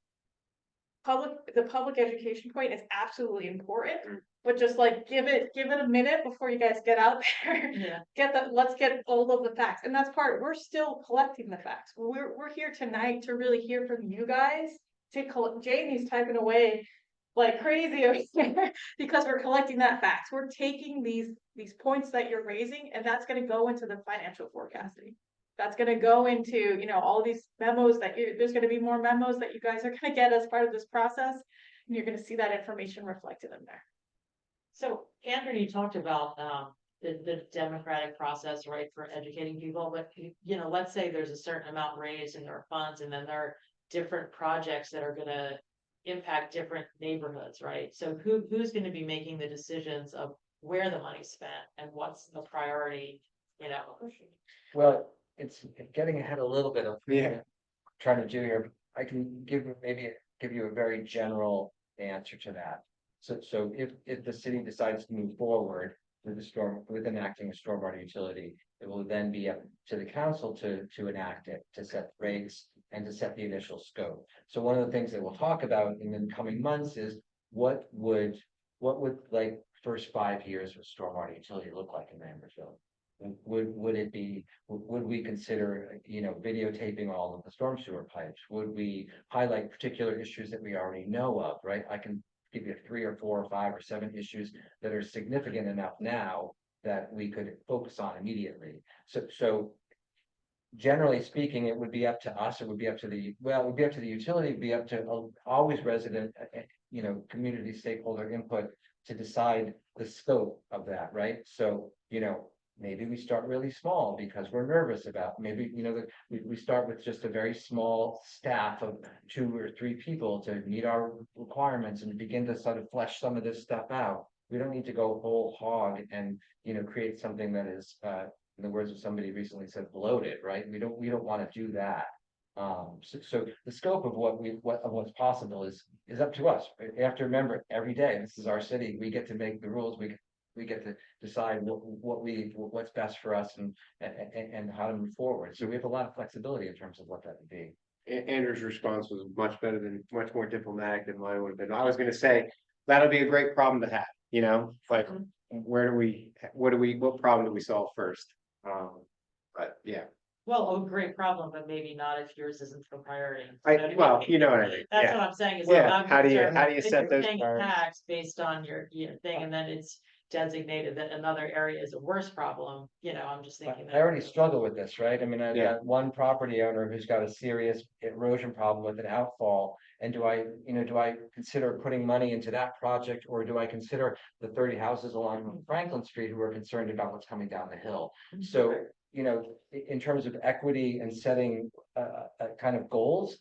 the public education point is absolutely important. But just like, give it a minute before you guys get out there. Yeah. Let's get all of the facts, and that's we're still collecting the facts. We're here tonight to really hear from you guys. Jamie's typing away like crazy over here because we're collecting that facts. We're taking these points that you're raising, and that's gonna go into the financial forecasting. That's gonna go into, all these memos there's gonna be more memos that you guys are gonna get as part of this process. And you're gonna see that information reflected in there. So Andrew, you talked about the democratic process, right, for educating people, but let's say there's a certain amount raised in their funds, and then there are different projects that are gonna impact different neighborhoods, right? So who's gonna be making the decisions of where the money's spent and what's the priority, Well, it's getting ahead a little bit of Yeah. trying to do here. I can give you a very general answer to that. So if the city decides to move forward with enacting a stormwater utility, it will then be up to the council to enact it, to set rates and to set the initial scope. So one of the things that we'll talk about in the coming months is what would like first 5 years of stormwater utility look like in Lambertville? Would we consider, videotaping all of the storm sewer pipes? Would we highlight particular issues that we already know of, right? I can give you 3 or 4 or 5 or 7 issues that are significant enough now that we could focus on immediately. So generally speaking, it would be up to us, it would be up to the utility, it'd be up to always resident, community stakeholder input to decide the scope of that, right? So, maybe we start really small because we're nervous about, maybe, we start with just a very small staff of 2 or 3 people to meet our requirements and begin to sort of flesh some of this stuff out. We don't need to go whole hog and, create something that is, in the words of somebody recently said, bloated, right? We don't want to do that. So the scope of what's possible is up to us. You have to remember, every day, this is our city, we get to make the rules, we get to decide what's best for us and how to move forward. So we have a lot of flexibility in terms of what that would be. Andrew's response was much more diplomatic than mine would have been. I was gonna say, that'll be a great problem to have, like, what problem do we solve first? But yeah. well, a great problem, but maybe not if yours isn't the priority. Well, you know what I mean. That's Yeah. what I'm saying is. Yeah, I'm how do you concerned if set you're those paying a priorities? tax based on your thing, and then it's designated that another area is a worse problem, I'm just thinking. I already struggle with this, right? I mean, I've Yeah. got one property owner who's got a serious erosion problem with an outfall. And do I consider putting money into that project, or do I consider the 30 houses along Franklin Street who are concerned about what's coming down the hill? So, in terms of equity and setting kind of goals,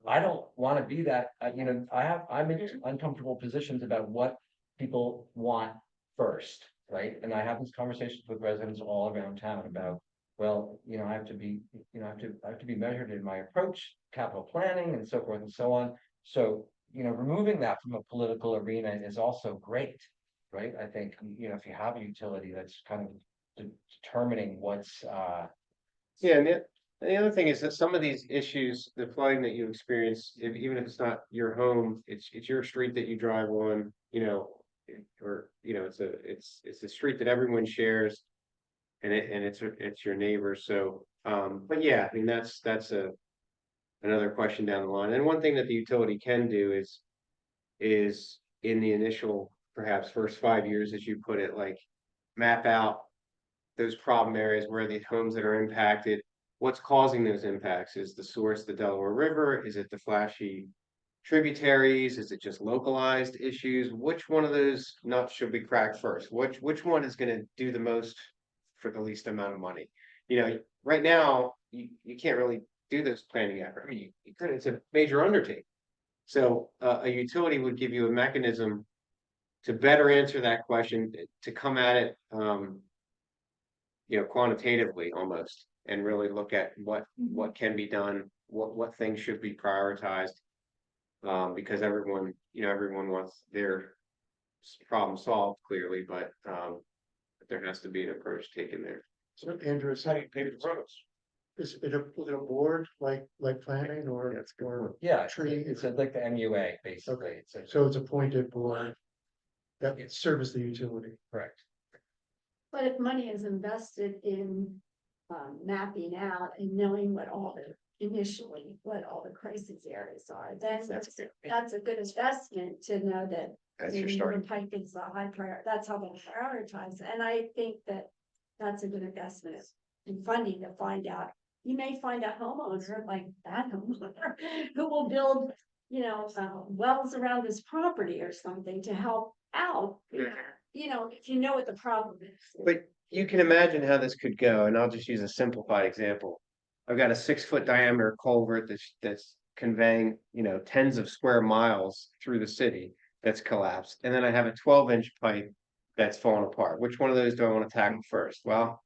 I don't want to be that, I'm in uncomfortable positions about what people want first, right? And I have these conversations with residents all around town about, well, I have to be, I have to be measured in my approach, capital planning and so forth and so on. So, removing that from a political arena is also great, right? I think, if you have a utility that's kind of determining what's Yeah, and the other thing is that some of these issues, the flooding that you experience, even if it's not your home, it's your street that you drive on, or it's a street that everyone shares, and it's your neighbor. So, but yeah, I mean that's another question down the line. And one thing that the utility can do is in the initial, perhaps first 5 years, as you put it, like map out those problem areas where the homes that are impacted, what's causing those impacts? Is the source the Delaware River? Is it the flashy tributaries? Is it just localized issues? Which one of those nuts should be cracked first? Which one is going to do the most for the least amount of money? Right now you can't really do those planning efforts. I mean, you could. It's a major undertaking. So a utility would give you a mechanism to better answer that question, to come at it, quantitatively almost, and really look at what can be done, what things should be prioritized. Because everyone wants their problem solved clearly, but there has to be an approach taken there. So Andrew, How do you pay the roads? is it a board like planning or? That's good. Or Yeah, tree? it's like the MUA, basically. Okay. It's a, So it's appointed board that serves the utility. correct. But if money is invested in mapping out and knowing what all the initially, what all the crisis areas are, then that's a good investment to know that. That's your maybe starting. Pipe is a high priority, that's how they prioritize, it. And I think that that's a good investment in funding to find out. You may find a homeowner like that homeowner who will build, wells around this property or something to help out. If you know what the problem is. But you can imagine how this could go, and I'll just use a simplified example. I've got a 6-foot diameter culvert that's conveying, tens of square miles through the city that's collapsed. And then I have a 12-inch pipe that's fallen apart. Which one of those do I want to tackle first? Well,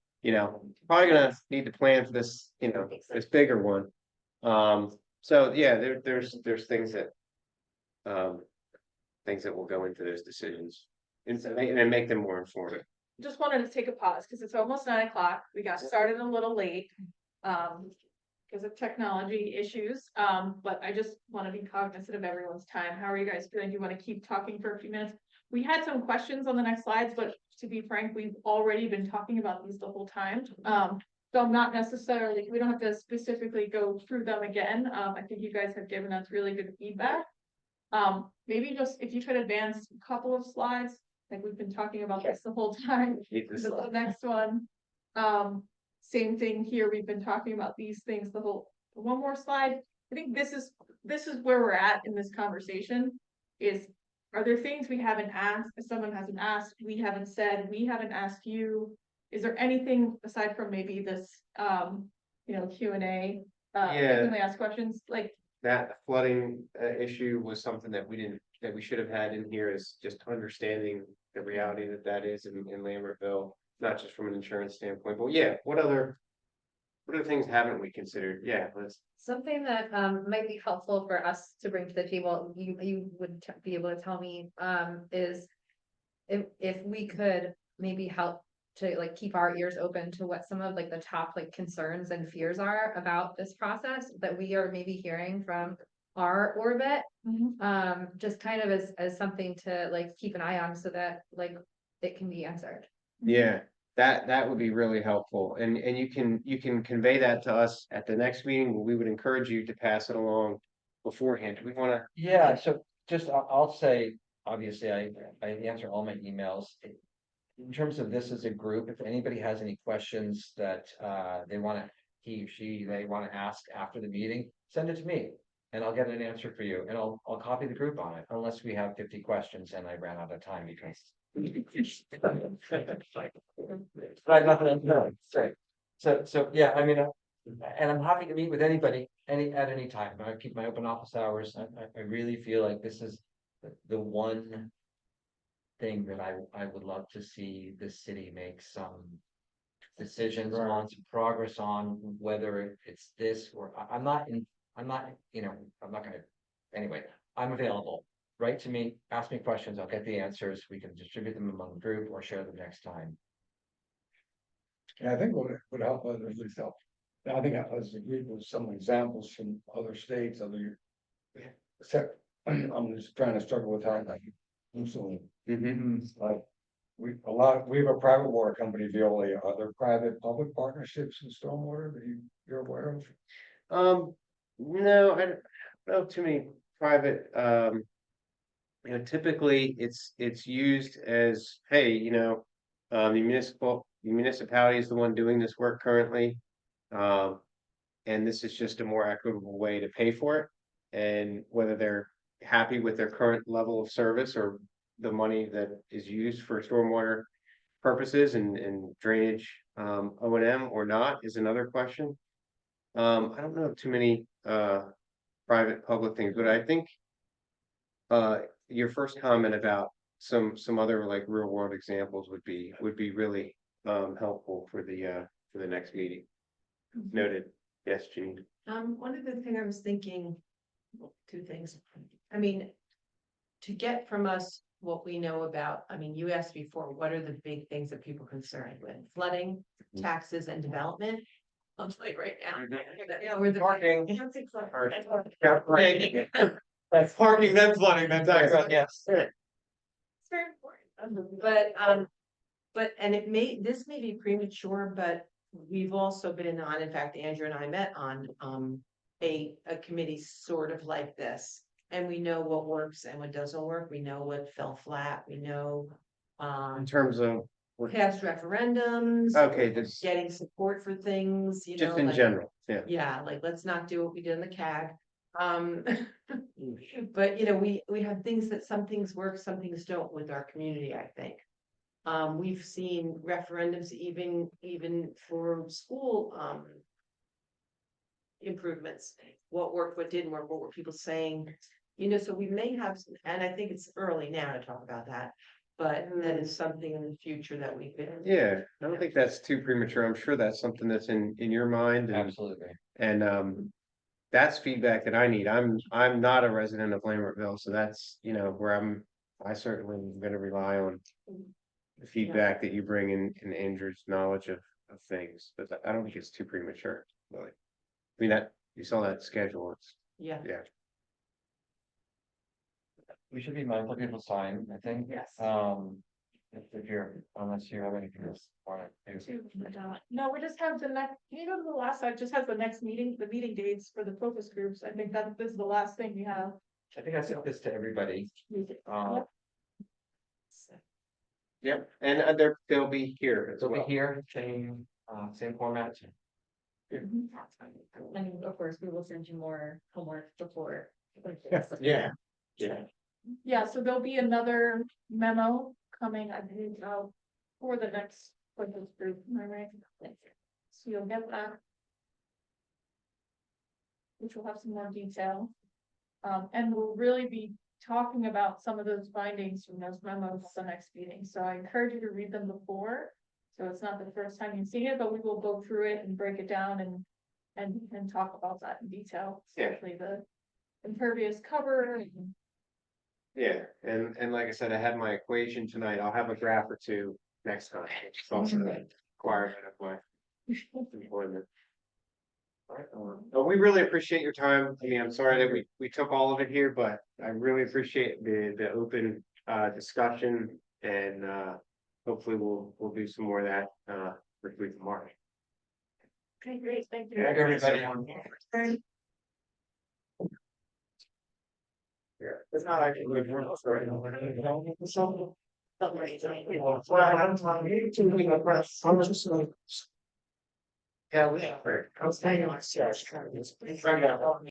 probably gonna need to plan for this, this bigger one. So yeah, there's things that will go into those decisions and make them more informative. Just wanted to take a pause because it's almost 9 o'clock. We got started a little late. Because of technology issues. But I just want to be cognizant of everyone's time. How are you guys feeling? Do you want to keep talking for a few minutes? We had some questions on the next slides, but to be frank, we've already been talking about these the whole time. So I'm not necessarily, we don't have to specifically go through them again. I think you guys have given us really good feedback. Maybe just if you could advance a couple of slides, like we've been talking about this the whole time. The next one. Same thing here. We've been talking about these things one more slide. I think this is where we're at in this conversation is, are there things we haven't asked, if someone hasn't asked, we haven't said, we haven't asked you? Is there anything aside from maybe this, Q&A, frequently asked questions, like That flooding issue was something that we should have had in here, is just understanding the reality that is in Lambertville, not just from an insurance standpoint, but yeah, what other things haven't we considered? Yeah, let's. Something that might be helpful for us to bring to the table, you would be able to tell me, is if we could maybe help to keep our ears open to what some of the top concerns and fears are about this process that we are maybe hearing from our orbit. Just kind of as something to keep an eye on so that it can be answered. Yeah, that would be really helpful, and you can convey that to us at the next meeting. We would encourage you to pass it along beforehand. We want to. Yeah, so just I'll say, obviously, I answer all my emails. In terms of this as a group, if anybody has any questions that they want to, they want to ask after the meeting, send it to me and I'll get an answer for you, and I'll copy the group on it, unless we have 50 questions and I ran out of time because. Right, nothing. No, sorry. So yeah, I mean, and I'm happy to meet with anybody at any time. I keep my open office hours. I really feel like this is the one thing that I would love to see the city make some decisions on, some progress on, whether it's this or I'm not gonna, anyway, I'm available. Write to me, ask me questions, I'll get the answers, we can distribute them among the group or share them next time. And I think what would help others, at least help. I think I was agreed with some examples from other states, except I'm just trying to struggle with how like. Like we have a private water company, Veolia. Are there private public partnerships in stormwater that you're aware of? No, I don't know too many private. Typically it's used as, hey, the municipality is the one doing this work currently. And this is just a more equitable way to pay for it. And whether they're happy with their current level of service or the money that is used for stormwater purposes and drainage O&M or not is another question. I don't know too many private public things, but I think your first comment about some other like real world examples would be really helpful for the next meeting. Noted. Yes, Jean. One of the things I was thinking, well, two things. I mean, to get from us what we know about, I mean, you asked before, what are the big things that people are concerned with? Flooding, taxes, and development. I'll tell you right now. Yeah, we're parking. That's parking, then flooding, then tax. Yes. It's very important. But, and it may, this may be premature, but we've also been on, in fact, Andrew and I met on, a committee sort of like this. And we know what works and what doesn't work. We know what fell flat. We know, In terms of, past referendums. okay, this, Getting support for things, you know. just in like- general, yeah. Yeah, like, let's not do what we did in the CAG. But, you know, we have things that some things work, some things don't with our community, I think. We've seen referendums even for school, improvements, what worked, what didn't work, what were people saying, you know, so we may have, and I think it's early now to talk about that. But that is something in the future that we could. Yeah, I don't think that's too premature. I'm sure that's something that's in your mind and, Absolutely. and that's feedback that I need. I'm not a resident of Lambertville, so that's, you know, where I certainly am gonna rely on the feedback that you bring in Andrew's knowledge of things, but I don't think it's too premature, really. I mean, that, you saw that schedule, it's, Yeah. yeah. We should be mindful of people's time, I think. Yes. If you're, unless you have anything else. No, we just have the next, can you go to the last side, just has the next meeting, the meeting dates for the focus groups. I think that this is the last thing we have. I think I sent this to everybody. Yep. Yep, and they'll be here as They'll be well. here, same format. And of course, we will send you more homework before. Yeah. Yeah, so there'll be another memo coming, I believe, out for the next focus group, am I right? So you'll get that. Which will have some more detail. And we'll really be talking about some of those findings from those memos at the next meeting, so I encourage you to read them before. So it's not the first time you've seen it, but we will go through it and break it down and talk about that in detail, Yeah. especially the impervious cover. Yeah, and like I said, I had my equation tonight. I'll have a graph or two next time. It's also a requirement of my employment. But we really appreciate your time. I mean, I'm sorry that we took all of it here, but I really appreciate the open discussion and hopefully we'll do some more of that for week of March. Okay, great, thank you. Yeah, everybody. Yeah, it's not actually good. Yeah, we. I was hanging on stairs.